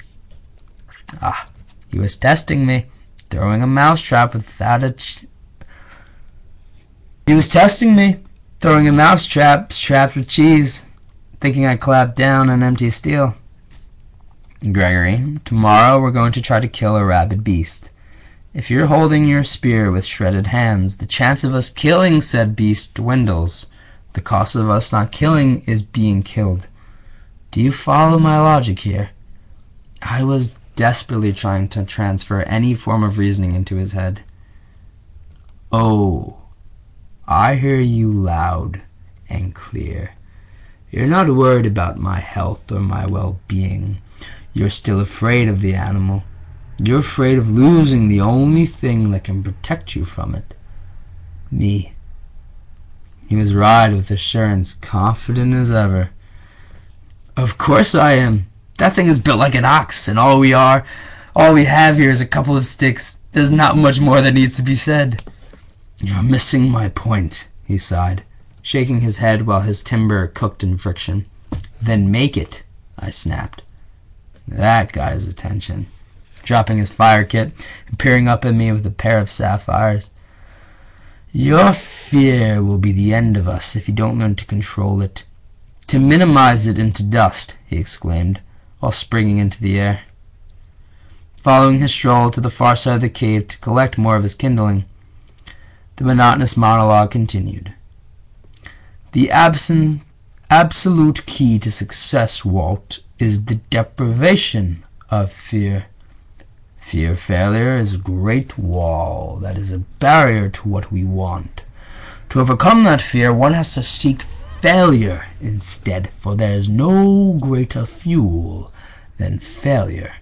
He was testing me, throwing a mousetrap without a He was testing me, throwing a mousetrap strapped with cheese, thinking I clapped down on empty steel. Gregory, tomorrow we're going to try to kill a rabid beast. If you're holding your spear with shredded hands, the chance of us killing said beast dwindles. The cost of us not killing is being killed. Do you follow my logic here? I was desperately trying to transfer any form of reasoning into his head. Oh, I hear you loud and clear. You're not worried about my health or my well-being. You're still afraid of the animal. You're afraid of losing the only thing that can protect you from it. Me. He was right with assurance, confident as ever. Of course I am. That thing is built like an ox, and all we have here is a couple of sticks. There's not much more that needs to be said. You're missing my point, he sighed, shaking his head while his timber cooked in friction. Then make it, I snapped. That got his attention, dropping his fire kit and peering up at me with a pair of sapphires. Your fear will be the end of us if you don't learn to control it. To minimize it into dust, he exclaimed, while springing into the air. Following his stroll to the far side of the cave to collect more of his kindling, the monotonous monologue continued. The absolute key to success, Walt, is the deprivation of fear. Fear of failure is a great wall that is a barrier to what we want. To overcome that fear, one has to seek failure instead, for there is no greater fuel than failure.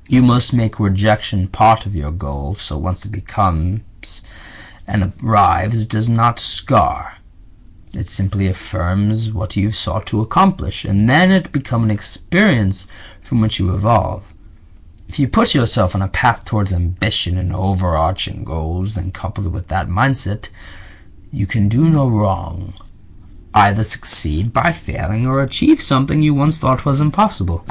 You must make rejection part of your goal, so once it becomes and arrives, it does not scar. It simply affirms what you've sought to accomplish, and then it becomes an experience from which you evolve. If you put yourself on a path towards ambition and overarching goals, then coupled with that mindset, you can do no wrong. Either succeed by failing or achieve something you once thought was impossible.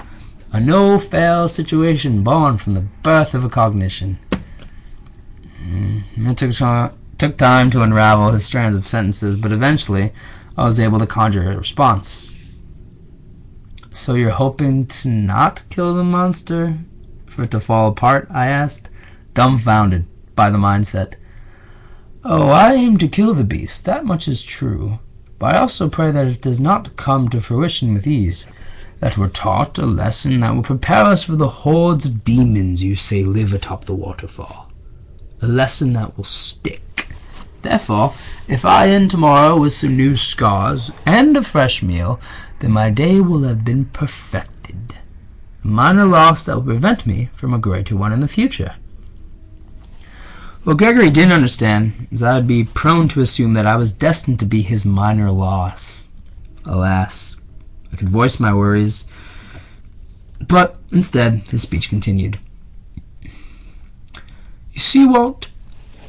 A no-fail situation born from the birth of a cognition. It took time to unravel his strands of sentences, but eventually I was able to conjure a response. So you're hoping to not kill the monster for it to fall apart? I asked, dumbfounded by the mindset. Oh, I aim to kill the beast, that much is true, but I also pray that it does not come to fruition with ease, that we're taught a lesson that will prepare us for the hordes of demons you say live atop the waterfall. A lesson that will stick. Therefore, if I end tomorrow with some new scars and a fresh meal, then my day will have been perfected. A minor loss that will prevent me from a greater one in the future. What Gregory didn't understand is I would be prone to assume that I was destined to be his minor loss. Alas, I could voice my worries, but instead his speech continued. You see, Walt,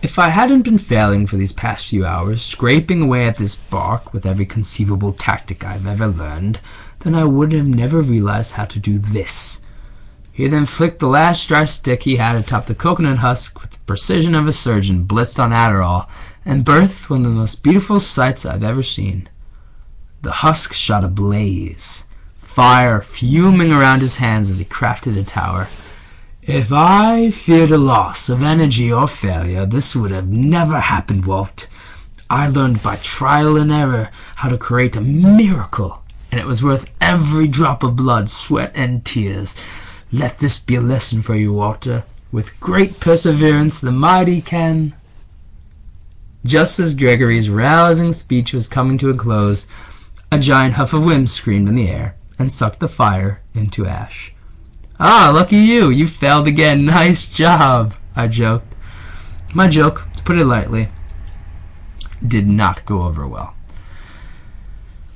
if I hadn't been failing for these past few hours, scraping away at this bark with every conceivable tactic I've ever learned, then I would have never realized how to do this. He then flicked the last dry stick he had atop the coconut husk with the precision of a surgeon blitzed on Adderall and birthed one of the most beautiful sights I've ever seen. The husk shot ablaze, fire fuming around his hands as he crafted a tower. If I feared a loss of energy or failure, this would have never happened, Walt. I learned by trial and error how to create a miracle, and it was worth every drop of blood, sweat, and tears. Let this be a lesson for you, Walter. With great perseverance, the mighty can... Just as Gregory's rousing speech was coming to a close, a giant huff of wind screamed in the air and sucked the fire into ash. "Ah, lucky you! You failed again. Nice job," I joked. My joke, to put it lightly, did not go over well.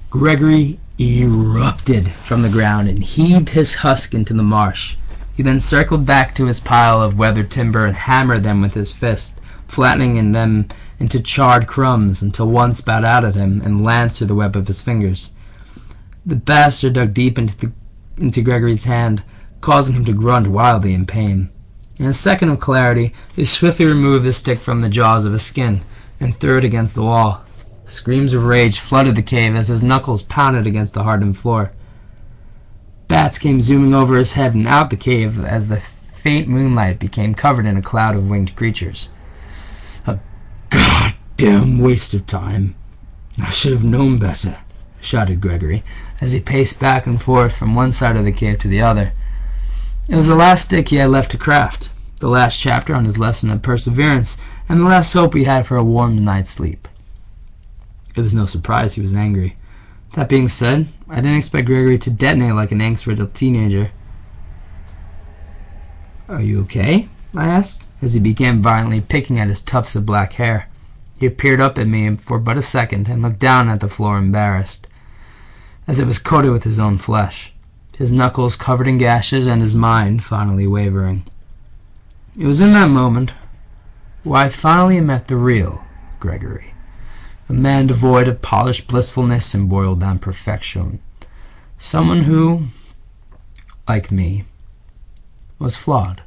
Gregory erupted from the ground and heaved his husk into the marsh. He then circled back to his pile of weathered timber and hammered them with his fist, flattening them into charred crumbs until one spat out at him and lanced through the web of his fingers. The bastard dug deep into Gregory's hand, causing him to grunt wildly in pain. In a second of clarity, he swiftly removed the stick from the jaws of his skin and threw it against the wall. Screams of rage flooded the cave as his knuckles pounded against the hardened floor. Bats came zooming over his head and out the cave as the faint moonlight became covered in a cloud of winged creatures. "A goddamn waste of time. I should have known better," shouted Gregory as he paced back and forth from one side of the cave to the other. It was the last stick he had left to craft, the last chapter on his lesson of perseverance, and the last hope he had for a warm night's sleep. It was no surprise he was angry. That being said, I didn't expect Gregory to detonate like an angst-riddled teenager. "Are you okay?" I asked, as he began violently picking at his tufts of black hair. He peered up at me for but a second and looked down at the floor embarrassed, as it was coated with his own flesh, his knuckles covered in gashes and his mind finally wavering. It was in that moment where I finally met the real Gregory, a man devoid of polished blissfulness and boiled-down perfection, someone who, like me, was flawed.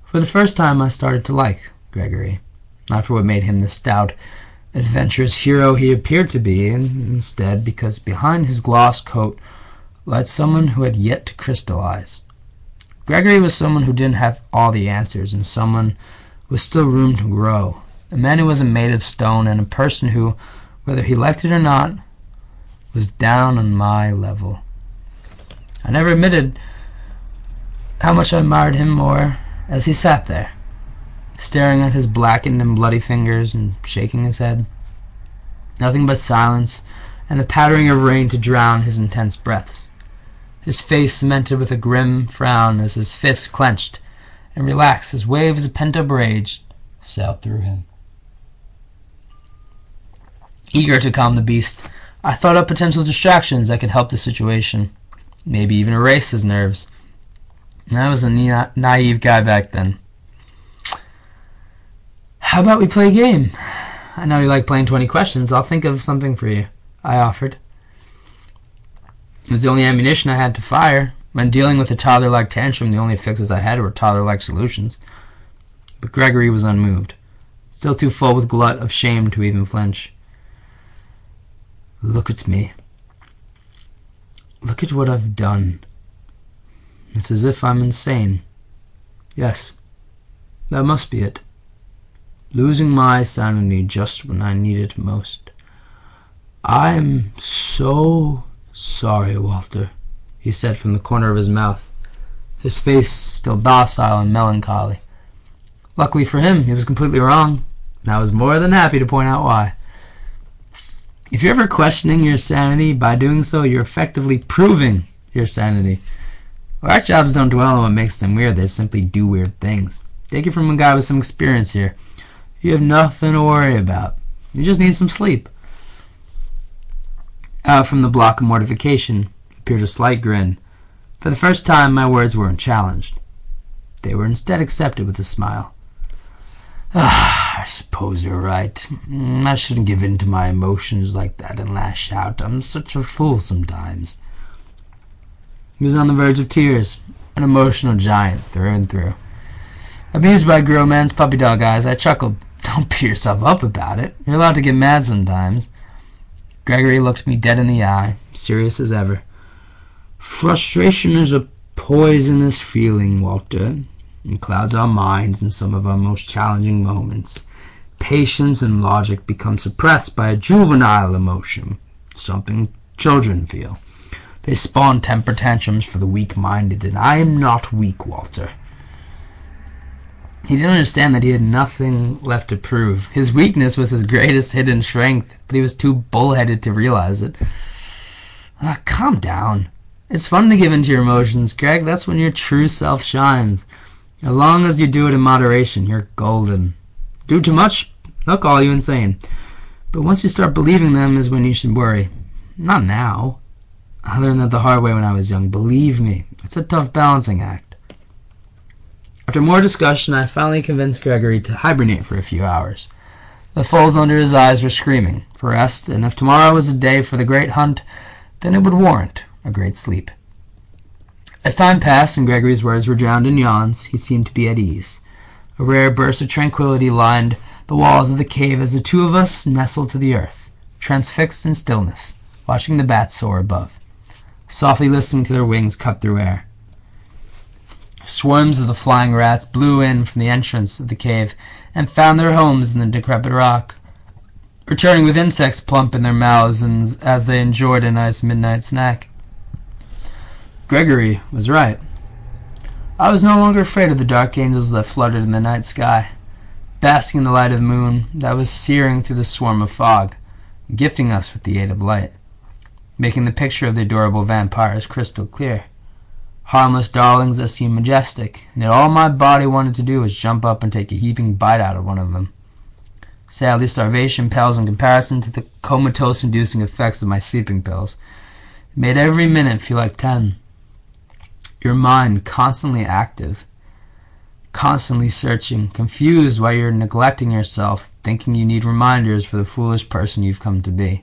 For the first time I started to like Gregory, not for what made him the stout, adventurous hero he appeared to be, and instead because behind his gloss coat lied someone who had yet to crystallize. Gregory was someone who didn't have all the answers, and someone with still room to grow. A man who wasn't made of stone, and a person who, whether he liked it or not, was down on my level. I never admitted how much I admired him more as he sat there, staring at his blackened and bloody fingers and shaking his head. Nothing but silence and the pattering of rain to drown his intense breaths. His face cemented with a grim frown as his fists clenched and relaxed as waves of pent-up rage sailed through him. Eager to calm the beast, I thought up potential distractions that could help the situation, maybe even erase his nerves. I was a naive guy back then. "How about we play a game? I know you like playing 20 questions. I'll think of something for you," I offered. It was the only ammunition I had to fire. When dealing with a toddler-like tantrum, the only fixes I had were toddler-like solutions. But Gregory was unmoved, still too full with glut of shame to even flinch. "Look at me. Look at what I've done. It's as if I'm insane. Yes, that must be it. Losing my sanity just when I need it most. I'm so sorry, Walter," he said from the corner of his mouth, his face still docile and melancholy. Luckily for him, he was completely wrong, and I was more than happy to point out why. If you're ever questioning your sanity, by doing so, you're effectively proving your sanity. Our jobs don't dwell on what makes them weird, they simply do weird things. Take it from a guy with some experience here. You have nothing to worry about. You just need some sleep. Out from the block of mortification appeared a slight grin. For the first time, my words weren't challenged. They were instead accepted with a smile. "I suppose you're right. I shouldn't give in to my emotions like that and lash out. I'm such a fool sometimes." He was on the verge of tears, an emotional giant through and through. Abused by a grown man's puppy dog eyes, I chuckled. Don't beat yourself up about it. You're allowed to get mad sometimes. Gregory looked me dead in the eye, serious as ever. Frustration is a poisonous feeling, Walter. It clouds our minds in some of our most challenging moments. Patience and logic become suppressed by a juvenile emotion, something children feel. They spawn temper tantrums for the weak-minded, and I am not weak, Walter. He didn't understand that he had nothing left to prove. His weakness was his greatest hidden strength, but he was too bullheaded to realize it. Calm down. It's fun to give in to your emotions, Greg. That's when your true self shines. As long as you do it in moderation, you're golden. Do too much, they'll call you insane. But once you start believing them is when you should worry. Not now. I learned that the hard way when I was young. Believe me, it's a tough balancing act. After more discussion, I finally convinced Gregory to hibernate for a few hours. The folds under his eyes were screaming for rest, and if tomorrow was a day for the great hunt, then it would warrant a great sleep. As time passed and Gregory's words were drowned in yawns, he seemed to be at ease. A rare burst of tranquility lined the walls of the cave as the two of us nestled to the earth, transfixed in stillness, watching the bats soar above, softly listening to their wings cut through air. Swarms of the flying rats blew in from the entrance of the cave and found their homes in the decrepit rock, returning with insects plump in their mouths as they enjoyed a nice midnight snack. Gregory was right. I was no longer afraid of the dark angels that fluttered in the night sky, basking in the light of the moon that was searing through the swarm of fog, gifting us with the aid of light, making the picture of the adorable vampires crystal clear. Harmless darlings that seemed majestic, and yet all my body wanted to do was jump up and take a heaping bite out of one of them. Sadly, starvation pales in comparison to the comatose-inducing effects of my sleeping pills. It made every minute feel like 10. Your mind constantly active, constantly searching, confused while you're neglecting yourself, thinking you need reminders for the foolish person you've come to be.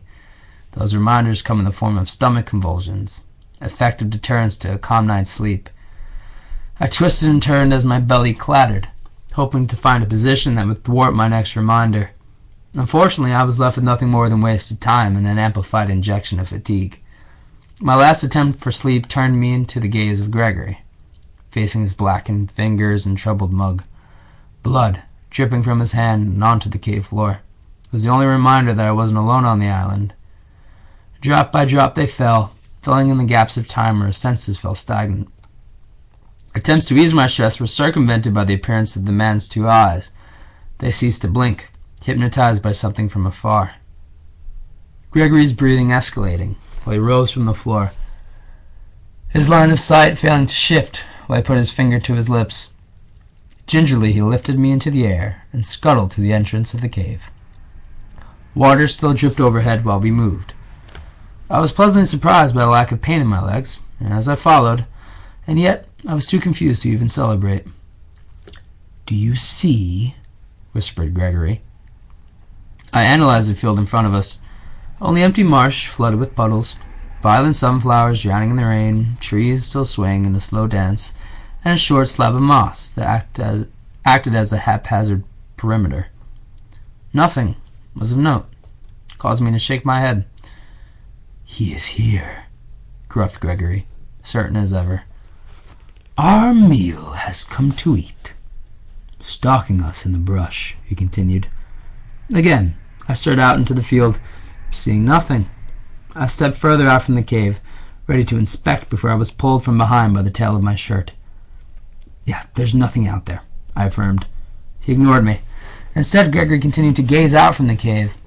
Those reminders come in the form of stomach convulsions, effective deterrents to a calm night's sleep. I twisted and turned as my belly clattered, hoping to find a position that would thwart my next reminder. Unfortunately, I was left with nothing more than wasted time and an amplified injection of fatigue. My last attempt for sleep turned me into the gaze of Gregory, facing his blackened fingers and troubled mug. Blood dripping from his hand and onto the cave floor. It was the only reminder that I wasn't alone on the island. Drop by drop they fell, filling in the gaps of time where his senses fell stagnant. Attempts to ease my stress were circumvented by the appearance of the man's two eyes. They ceased to blink, hypnotized by something from afar. Gregory's breathing escalating while he rose from the floor, his line of sight failing to shift while he put his finger to his lips. Gingerly he lifted me into the air and scuttled to the entrance of the cave. Water still dripped overhead while we moved. I was pleasantly surprised by the lack of pain in my legs, and as I followed, and yet I was too confused to even celebrate. "Do you see?" whispered Gregory. I analyzed the field in front of us. Only empty marsh flooded with puddles, violent sunflowers drowning in the rain, trees still swaying in a slow dance, and a short slab of moss that acted as a haphazard perimeter. Nothing was of note. It caused me to shake my head. "He is here," gruffed Gregory, certain as ever. "Our meal has come to eat." "Stalking us in the brush," he continued. Again, I stared out into the field, seeing nothing. I stepped further out from the cave, ready to inspect before I was pulled from behind by the tail of my shirt. "Yeah, there's nothing out there," I affirmed. He ignored me. Instead, Gregory continued to gaze out from the cave,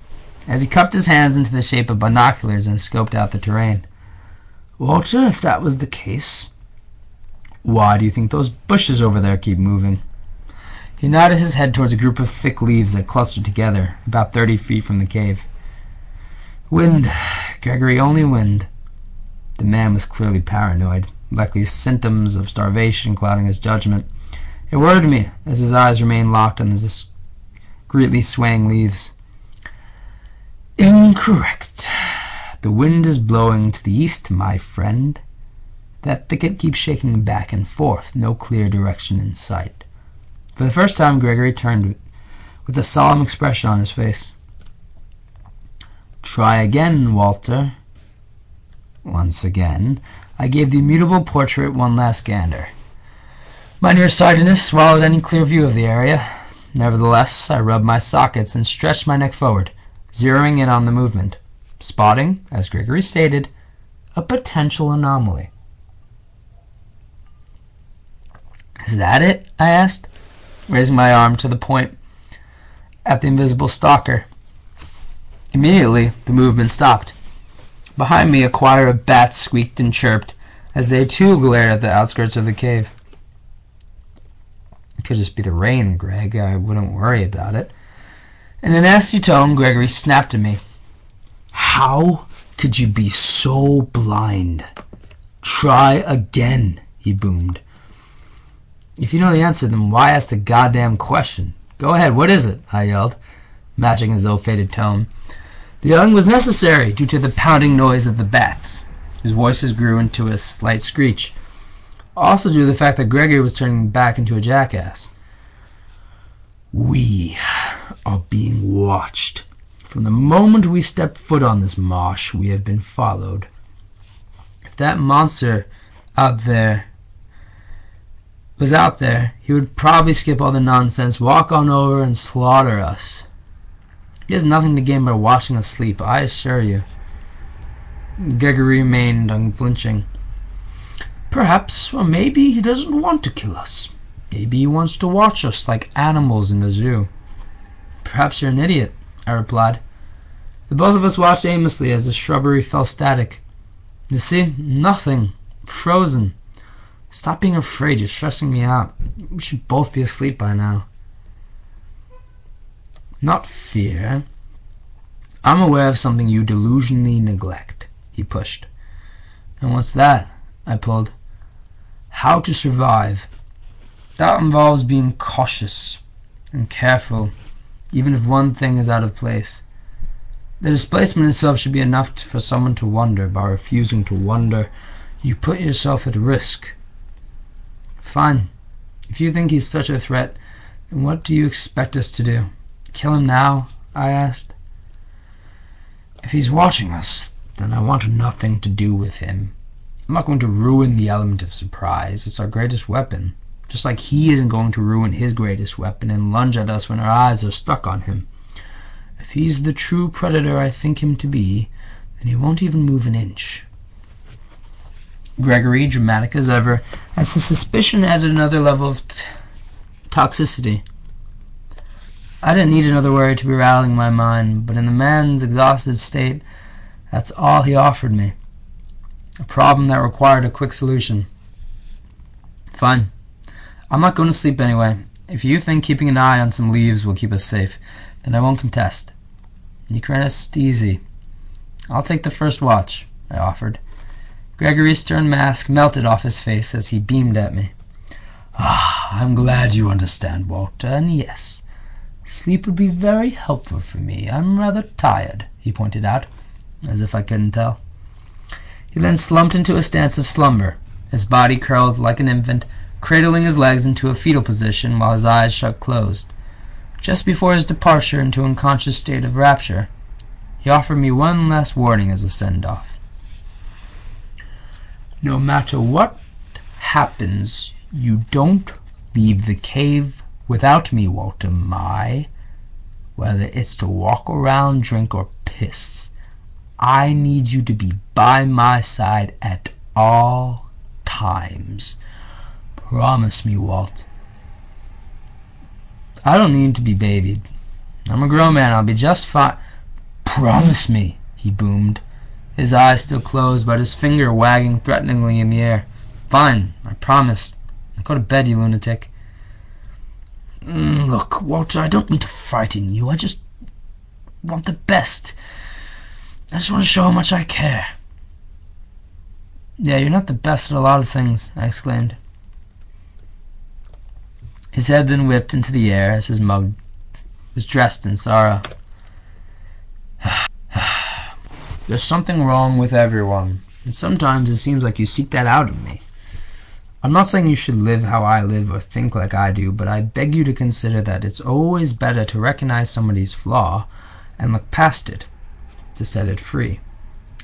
as he cupped his hands into the shape of binoculars and scoped out the terrain. "Walter, if that was the case, why do you think those bushes over there keep moving?" He nodded his head towards a group of thick leaves that clustered together about 30 feet from the cave. "Wind, Gregory, only wind." The man was clearly paranoid, likely symptoms of starvation clouding his judgment. It worried me as his eyes remained locked on the discreetly swaying leaves. "Incorrect. The wind is blowing to the east, my friend. That thicket keeps shaking back and forth, no clear direction in sight." For the first time, Gregory turned with a solemn expression on his face. "Try again, Walter." Once again, I gave the immutable portrait one last gander. My nearsightedness swallowed any clear view of the area. Nevertheless, I rubbed my sockets and stretched my neck forward, zeroing in on the movement, spotting, as Gregory stated, a potential anomaly. "Is that it?" I asked, raising my arm to the point at the invisible stalker. Immediately, the movement stopped. Behind me, a choir of bats squeaked and chirped as they too glared at the outskirts of the cave. It could just be the rain, Greg. I wouldn't worry about it. In a nasty tone, Gregory snapped at me. "How could you be so blind? Try again," he boomed. "If you know the answer, then why ask the goddamn question? Go ahead, what is it?" I yelled, matching his ill-fated tone. The yelling was necessary due to the pounding noise of the bats, whose voices grew into a slight screech. Also due to the fact that Gregory was turning back into a jackass. "We are being watched. From the moment we stepped foot on this marsh, we have been followed. If that monster was out there, he would probably skip all the nonsense, walk on over, and slaughter us. He has nothing to gain by watching us sleep, I assure you." Gregory remained unflinching. "Perhaps, or maybe he doesn't want to kill us. Maybe he wants to watch us like animals in a zoo." "Perhaps you're an idiot," I replied. The both of us watched aimlessly as the shrubbery fell static. "You see? Nothing. Frozen. Stop being afraid. You're stressing me out. We should both be asleep by now." "Not fear. I'm aware of something you delusionally neglect," he pushed. "And what's that?" I pulled. "How to survive. That involves being cautious and careful, even if one thing is out of place. The displacement itself should be enough for someone to wonder. By refusing to wonder, you put yourself at risk." "Fine. If you think he's such a threat, then what do you expect us to do? Kill him now?" I asked. "If he's watching us, then I want nothing to do with him. I'm not going to ruin the element of surprise. It's our greatest weapon. Just like he isn't going to ruin his greatest weapon and lunge at us when our eyes are stuck on him. If he's the true predator I think him to be, then he won't even move an inch." Gregory, dramatic as ever, as his suspicion added another level of toxicity. I didn't need another worry to be rattling my mind, but in the man's exhausted state, that's all he offered me. A problem that required a quick solution. "Fine. I'm not going to sleep anyway. If you think keeping an eye on some leaves will keep us safe, then I won't contest. You can rest easy. I'll take the first watch," I offered. Gregory's stern mask melted off his face as he beamed at me. "I'm glad you understand, Walter, and yes, sleep would be very helpful for me. I'm rather tired," he pointed out, as if I couldn't tell. He then slumped into a stance of slumber, his body curled like an infant, cradling his legs into a fetal position while his eyes shut closed. Just before his departure into an unconscious state of rapture, he offered me one last warning as a send-off. "No matter what happens, you don't leave the cave without me, Walter my. Whether it's to walk around, drink, or piss, I need you to be by my side at all times. Promise me, Walt." "I don't need to be babied. I'm a grown man. I'll be just fine." "Promise me," he boomed, his eyes still closed, but his finger wagging threateningly in the air. "Fine, I promise. Now go to bed, you lunatic." Look, Walter, I don't need to frighten you. I just want the best. I just want to show how much I care." "Yeah, you're not the best at a lot of things," I exclaimed. His head then whipped into the air as his mug was dressed in sorrow. "There's something wrong with everyone, and sometimes it seems like you seek that out of me. I'm not saying you should live how I live or think like I do, but I beg you to consider that it's always better to recognize somebody's flaw and look past it, to set it free.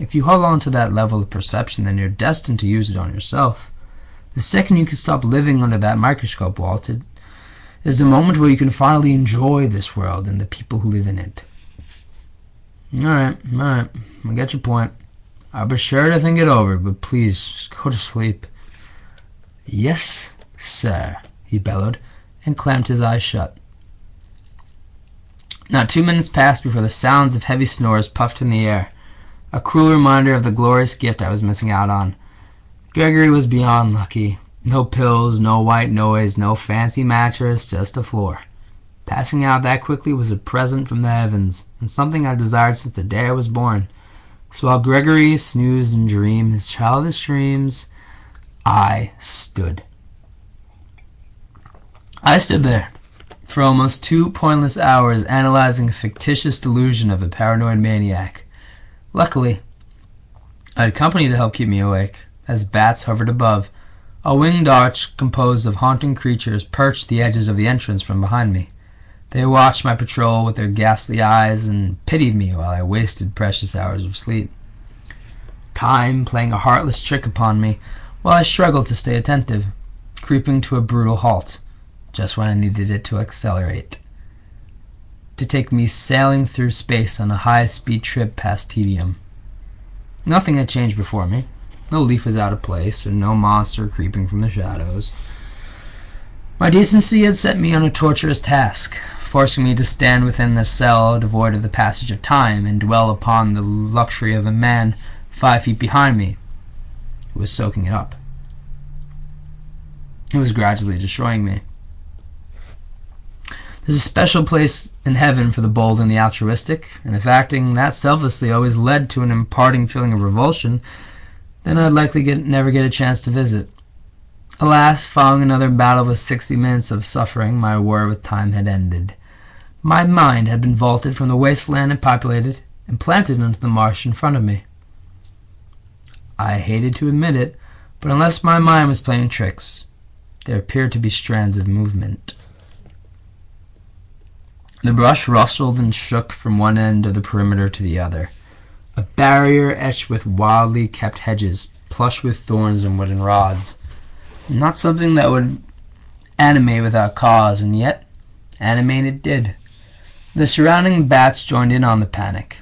If you hold on to that level of perception, then you're destined to use it on yourself. The second you can stop living under that microscope, Walt, is the moment where you can finally enjoy this world and the people who live in it. Alright, I get your point. I'll be sure to think it over, but please, just go to sleep. Yes, sir, he bellowed, and clamped his eyes shut. Not 2 minutes passed before the sounds of heavy snores puffed in the air, a cruel reminder of the glorious gift I was missing out on. Gregory was beyond lucky. No pills, no white noise, no fancy mattress, just a floor. Passing out that quickly was a present from the heavens, and something I desired since the day I was born. So while Gregory snoozed and dreamed his childish dreams, I stood. I stood there for almost 2 pointless hours analyzing a fictitious delusion of a paranoid maniac. Luckily, I had company to help keep me awake, as bats hovered above. A winged arch composed of haunting creatures perched the edges of the entrance from behind me. They watched my patrol with their ghastly eyes and pitied me while I wasted precious hours of sleep. Time playing a heartless trick upon me while I struggled to stay attentive, creeping to a brutal halt, just when I needed it to accelerate, to take me sailing through space on a high-speed trip past tedium. Nothing had changed before me. No leaf was out of place, or no monster creeping from the shadows. My decency had set me on a torturous task, forcing me to stand within the cell devoid of the passage of time and dwell upon the luxury of a man 5 feet behind me who was soaking it up. It was gradually destroying me. There's a special place in heaven for the bold and the altruistic, and if acting that selflessly always led to an imparting feeling of revulsion, then I'd likely never get a chance to visit. Alas, following another battle with 60 minutes of suffering, my war with time had ended. My mind had been vaulted from the wasteland it populated and planted into the marsh in front of me. I hated to admit it, but unless my mind was playing tricks, there appeared to be strands of movement. The brush rustled and shook from one end of the perimeter to the other. A barrier etched with wildly kept hedges, plush with thorns and wooden rods. Not something that would animate without cause, and yet animate it did. The surrounding bats joined in on the panic,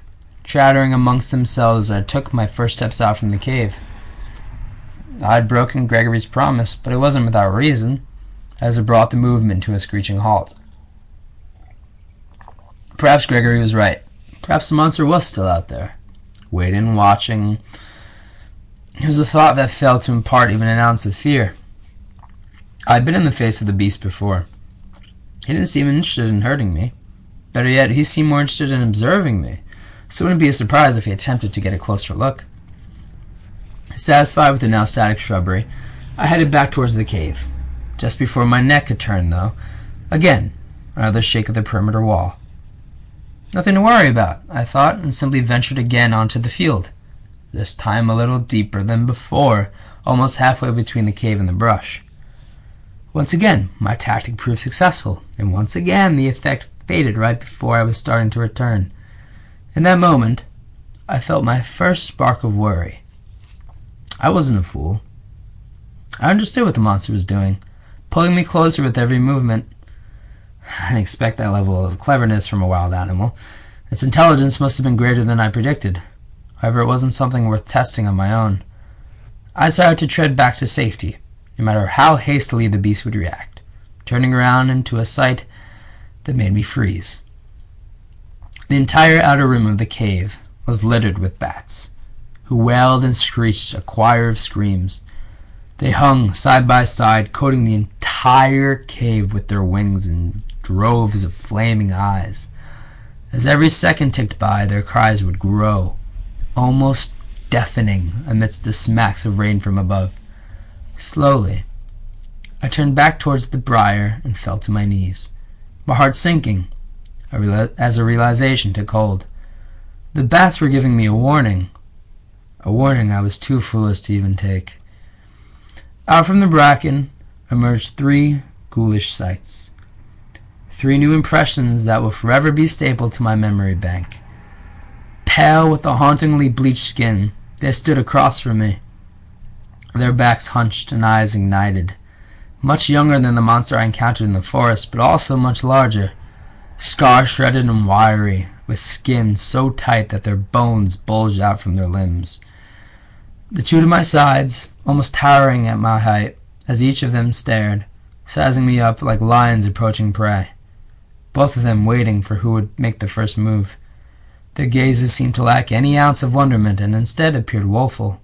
chattering amongst themselves as I took my first steps out from the cave. I'd broken Gregory's promise, but it wasn't without reason, as it brought the movement to a screeching halt. Perhaps Gregory was right. Perhaps the monster was still out there, waiting, watching. It was a thought that failed to impart even an ounce of fear. I'd been in the face of the beast before. He didn't seem interested in hurting me. Better yet, he seemed more interested in observing me, so it wouldn't be a surprise if he attempted to get a closer look. Satisfied with the now static shrubbery, I headed back towards the cave. Just before my neck had turned, though, again, another shake of the perimeter wall. Nothing to worry about, I thought, and simply ventured again onto the field, this time a little deeper than before, almost halfway between the cave and the brush. Once again, my tactic proved successful, and once again the effect faded right before I was starting to return. In that moment, I felt my first spark of worry. I wasn't a fool. I understood what the monster was doing, pulling me closer with every movement. I didn't expect that level of cleverness from a wild animal. Its intelligence must have been greater than I predicted. However, it wasn't something worth testing on my own. I decided to tread back to safety, no matter how hastily the beast would react, turning around into a sight that made me freeze. The entire outer rim of the cave was littered with bats, who wailed and screeched a choir of screams. They hung side by side, coating the entire cave with their wings and droves of flaming eyes. As every second ticked by, their cries would grow, almost deafening amidst the smacks of rain from above. Slowly, I turned back towards the briar and fell to my knees, my heart sinking as a realization took hold. The bats were giving me a warning I was too foolish to even take. Out from the bracken emerged 3 ghoulish sights. 3 new impressions that will forever be stapled to my memory bank. Pale with a hauntingly bleached skin, they stood across from me, their backs hunched and eyes ignited. Much younger than the monster I encountered in the forest, but also much larger. Scar-shredded and wiry, with skin so tight that their bones bulged out from their limbs. The 2 to my sides, almost towering at my height, as each of them stared, sizing me up like lions approaching prey. Both of them waiting for who would make the first move. Their gazes seemed to lack any ounce of wonderment and instead appeared woeful,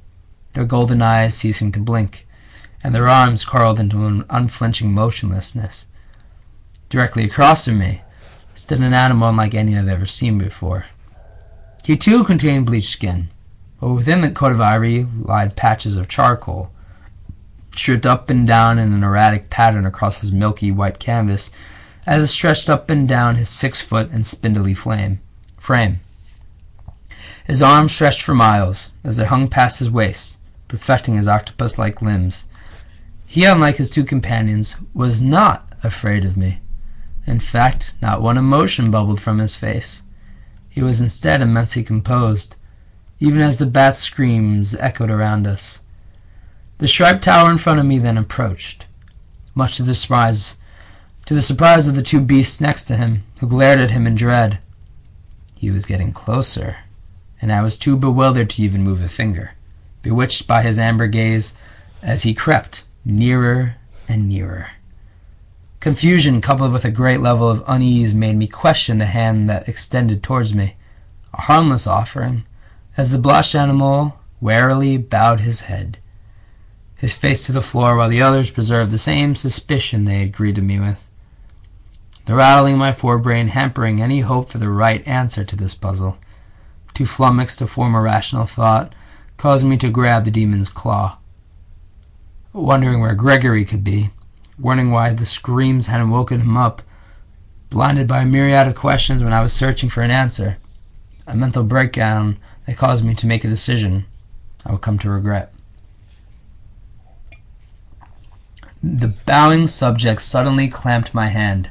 their golden eyes ceasing to blink, and their arms curled into an unflinching motionlessness. Directly across from me stood an animal unlike any I've ever seen before. He too contained bleached skin, but within the coat of ivory lied patches of charcoal, stripped up and down in an erratic pattern across his milky white canvas as it stretched up and down his 6-foot and spindly frame. His arms stretched for miles as they hung past his waist, perfecting his octopus-like limbs. He, unlike his 2 companions, was not afraid of me. In fact, not one emotion bubbled from his face. He was instead immensely composed, even as the bat's screams echoed around us. The striped tower in front of me then approached, much to the surprise of the 2 beasts next to him, who glared at him in dread. He was getting closer, and I was too bewildered to even move a finger, bewitched by his amber gaze as he crept nearer and nearer. Confusion coupled with a great level of unease made me question the hand that extended towards me, a harmless offering, as the blushed animal warily bowed his head, his face to the floor, while the others preserved the same suspicion they had greeted me with. The rattling in my forebrain hampering any hope for the right answer to this puzzle, too flummoxed to form a rational thought, caused me to grab the demon's claw. Wondering where Gregory could be, wondering why the screams hadn't woken him up, blinded by a myriad of questions when I was searching for an answer, a mental breakdown that caused me to make a decision I would come to regret. The bowing subject suddenly clamped my hand,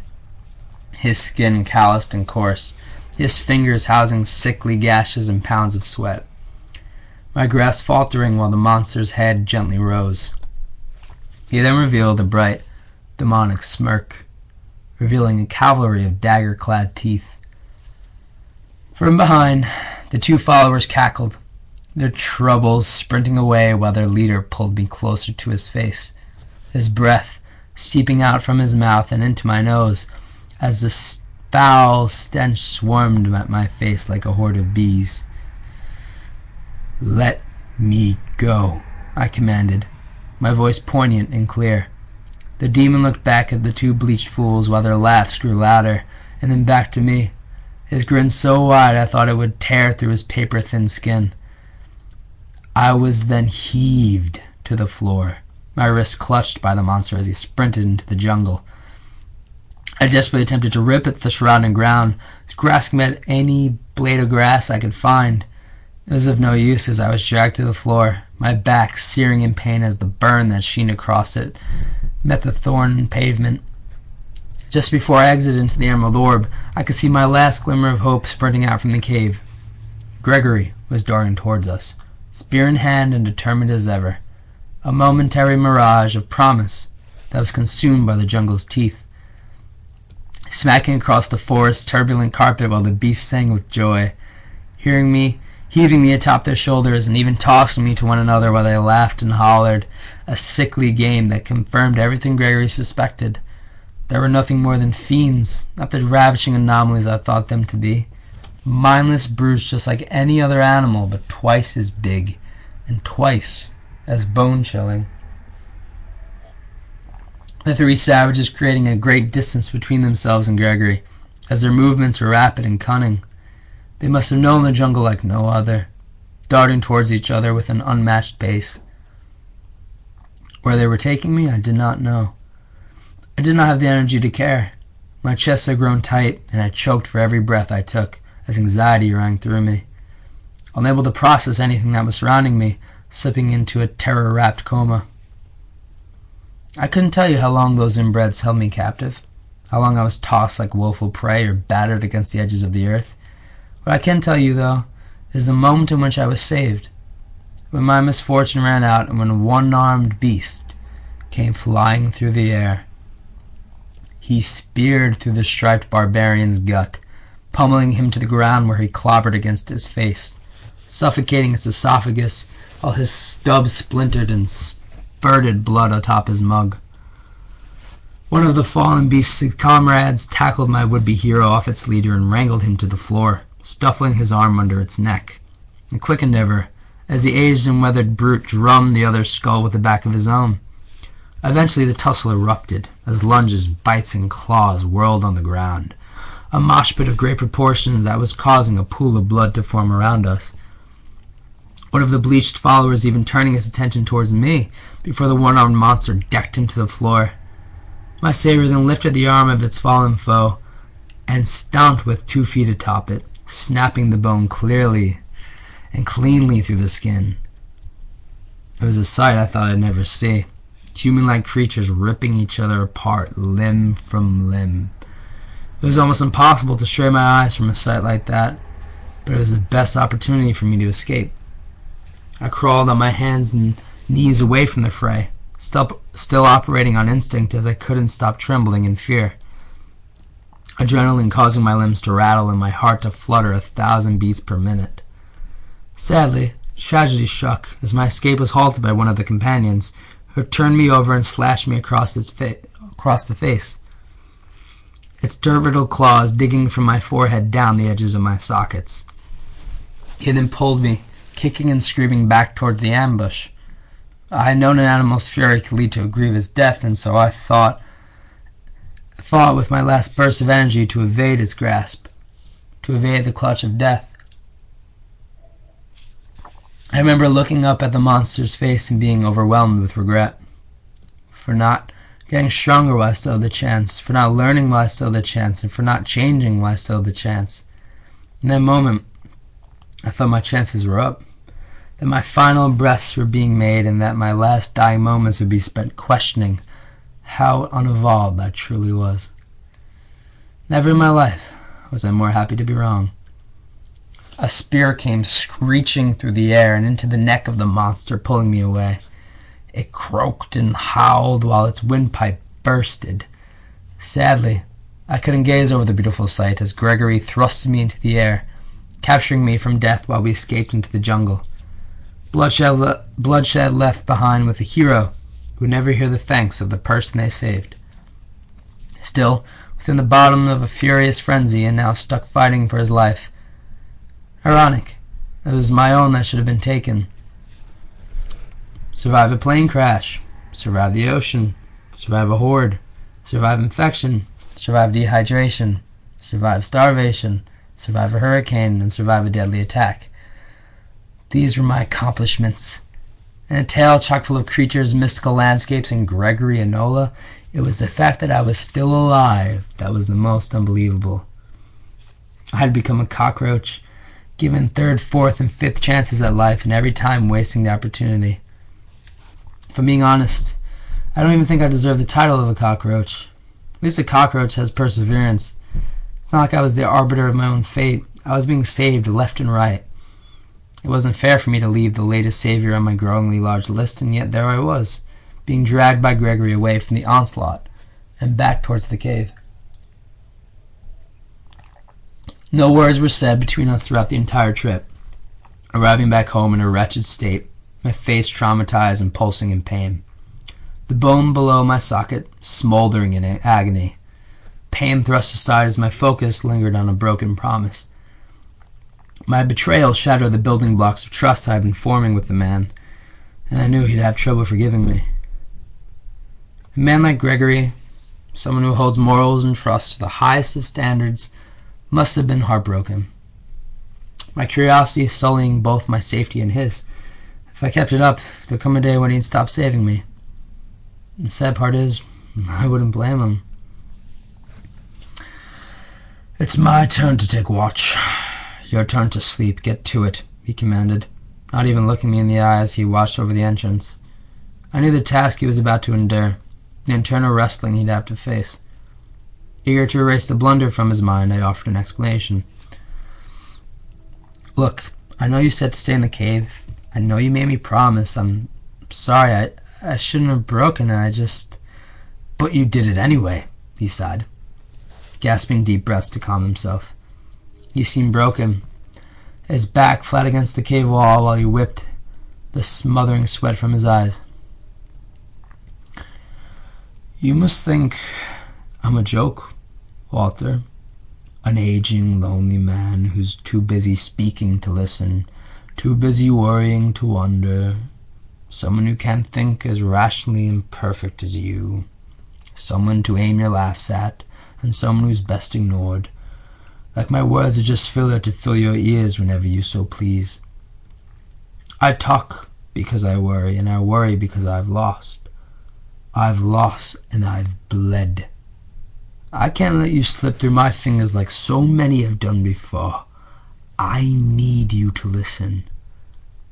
his skin calloused and coarse, his fingers housing sickly gashes and pounds of sweat, my grasp faltering while the monster's head gently rose. He then revealed a bright, demonic smirk, revealing a cavalry of dagger-clad teeth. From behind, the 2 followers cackled, their troubles sprinting away while their leader pulled me closer to his face, his breath seeping out from his mouth and into my nose as the foul stench swarmed at my face like a horde of bees. "Let me go," I commanded, my voice poignant and clear. The demon looked back at the 2 bleached fools while their laughs grew louder, and then back to me, his grin so wide I thought it would tear through his paper-thin skin. I was then heaved to the floor, my wrist clutched by the monster as he sprinted into the jungle. I desperately attempted to rip at the surrounding ground, grasping at any blade of grass I could find. It was of no use as I was dragged to the floor, my back searing in pain as the burn that sheen across it met the thorn pavement. Just before I exited into the emerald orb, I could see my last glimmer of hope spurting out from the cave. Gregory was darting towards us, spear in hand and determined as ever, a momentary mirage of promise that was consumed by the jungle's teeth. Smacking across the forest's turbulent carpet while the beasts sang with joy, hearing me, heaving me atop their shoulders, and even tossing me to one another while they laughed and hollered, a sickly game that confirmed everything Gregory suspected. They were nothing more than fiends, not the ravishing anomalies I thought them to be. Mindless brutes just like any other animal, but twice as big, and twice as bone-chilling. The 3 savages creating a great distance between themselves and Gregory, as their movements were rapid and cunning. They must have known the jungle like no other, darting towards each other with an unmatched pace. Where they were taking me, I did not know. I did not have the energy to care. My chest had grown tight, and I choked for every breath I took, as anxiety rang through me. Unable to process anything that was surrounding me, slipping into a terror-wrapped coma. I couldn't tell you how long those inbreds held me captive, how long I was tossed like woeful prey or battered against the edges of the earth. What I can tell you, though, is the moment in which I was saved, when my misfortune ran out and when a one-armed beast came flying through the air. He speared through the striped barbarian's gut, pummeling him to the ground where he clobbered against his face, suffocating his esophagus while his stub splintered and spurted blood atop his mug. One of the fallen beast's comrades tackled my would-be hero off its leader and wrangled him to the floor, stuffing his arm under its neck. A quick endeavor, as the aged and weathered brute drummed the other's skull with the back of his own. Eventually the tussle erupted, as lunges, bites, and claws whirled on the ground, a mosh pit of great proportions that was causing a pool of blood to form around us. One of the bleached followers even turning his attention towards me before the one-armed monster decked him to the floor. My saber then lifted the arm of its fallen foe and stomped with 2 feet atop it, snapping the bone clearly and cleanly through the skin. It was a sight I thought I'd never see. Human-like creatures ripping each other apart, limb from limb. It was almost impossible to stray my eyes from a sight like that, but it was the best opportunity for me to escape. I crawled on my hands and knees away from the fray, still operating on instinct as I couldn't stop trembling in fear, adrenaline causing my limbs to rattle and my heart to flutter 1,000 beats per minute. Sadly, tragedy struck as my escape was halted by one of the companions, who turned me over and slashed me across the face, its turtle claws digging from my forehead down the edges of my sockets. He then pulled me, kicking and screaming, back towards the ambush. I had known an animal's fury could lead to a grievous death, and so I fought with my last burst of energy to evade its grasp, to evade the clutch of death. I remember looking up at the monster's face and being overwhelmed with regret. For not getting stronger while I still had the chance, for not learning while I still had the chance, and for not changing while I still had the chance. In that moment, I thought my chances were up, that my final breaths were being made, and that my last dying moments would be spent questioning how unevolved I truly was. Never in my life was I more happy to be wrong. A spear came screeching through the air and into the neck of the monster, pulling me away. It croaked and howled while its windpipe bursted. Sadly, I couldn't gaze over the beautiful sight as Gregory thrusted me into the air, capturing me from death while we escaped into the jungle. Bloodshed left behind with a hero who would never hear the thanks of the person they saved. Still, within the bottom of a furious frenzy and now stuck fighting for his life. Ironic. It was my own that should have been taken. Survive a plane crash. Survive the ocean. Survive a horde. Survive infection. Survive dehydration. Survive starvation. Survive a hurricane. And survive a deadly attack. These were my accomplishments. In a tale chock full of creatures, mystical landscapes, and Gregory and Nola, it was the fact that I was still alive that was the most unbelievable. I had become a cockroach, given 3rd, 4th, and 5th chances at life, and every time wasting the opportunity. If I'm being honest, I don't even think I deserve the title of a cockroach. At least a cockroach has perseverance. It's not like I was the arbiter of my own fate. I was being saved left and right. It wasn't fair for me to leave the latest savior on my growingly large list, and yet there I was, being dragged by Gregory away from the onslaught and back towards the cave. No words were said between us throughout the entire trip. Arriving back home in a wretched state, my face traumatized and pulsing in pain. The bone below my socket smoldering in agony. Pain thrust aside as my focus lingered on a broken promise. My betrayal shattered the building blocks of trust I had been forming with the man, and I knew he'd have trouble forgiving me. A man like Gregory, someone who holds morals and trust to the highest of standards, must have been heartbroken. My curiosity sullying both my safety and his. If I kept it up, there'd come a day when he'd stop saving me. The sad part is, I wouldn't blame him. "It's my turn to take watch. Your turn to sleep. Get to it," he commanded. Not even looking me in the eyes, he watched over the entrance. I knew the task he was about to endure. the internal wrestling he'd have to face. Eager to erase the blunder from his mind, I offered an explanation. Look, I know you said to stay in the cave. I know you made me promise. I'm sorry, I shouldn't have broken it, But you did it anyway, he sighed, gasping deep breaths to calm himself. He seemed broken, his back flat against the cave wall while he whipped the smothering sweat from his eyes. You must think I'm a joke, Walter. An aging, lonely man who's too busy speaking to listen, too busy worrying to wonder. Someone who can't think as rationally imperfect as you. Someone to aim your laughs at, and someone who's best ignored. Like my words are just filler to fill your ears whenever you so please. I talk because I worry, and I worry because I've lost. I've lost and I've bled. I can't let you slip through my fingers like so many have done before. I need you to listen.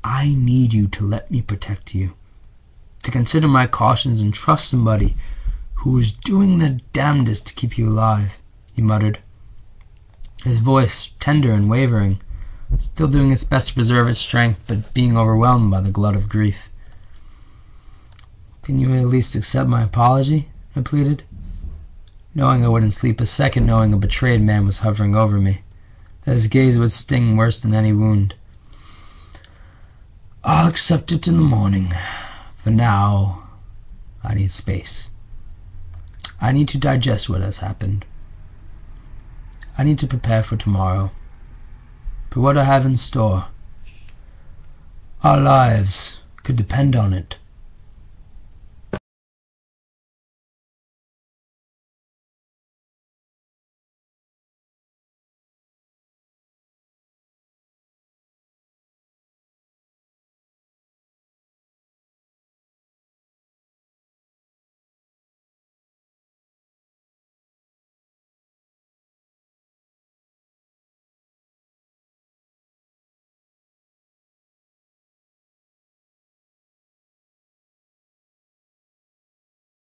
I need you to let me protect you. To consider my cautions and trust somebody who is doing their damnedest to keep you alive, he muttered, his voice tender and wavering, still doing its best to preserve its strength, but being overwhelmed by the glut of grief. Can you at least accept my apology? I pleaded, knowing I wouldn't sleep a second, knowing a betrayed man was hovering over me, that his gaze would sting worse than any wound. I'll accept it in the morning. For now, I need space. I need to digest what has happened. I need to prepare for tomorrow, for what I have in store. Our lives could depend on it.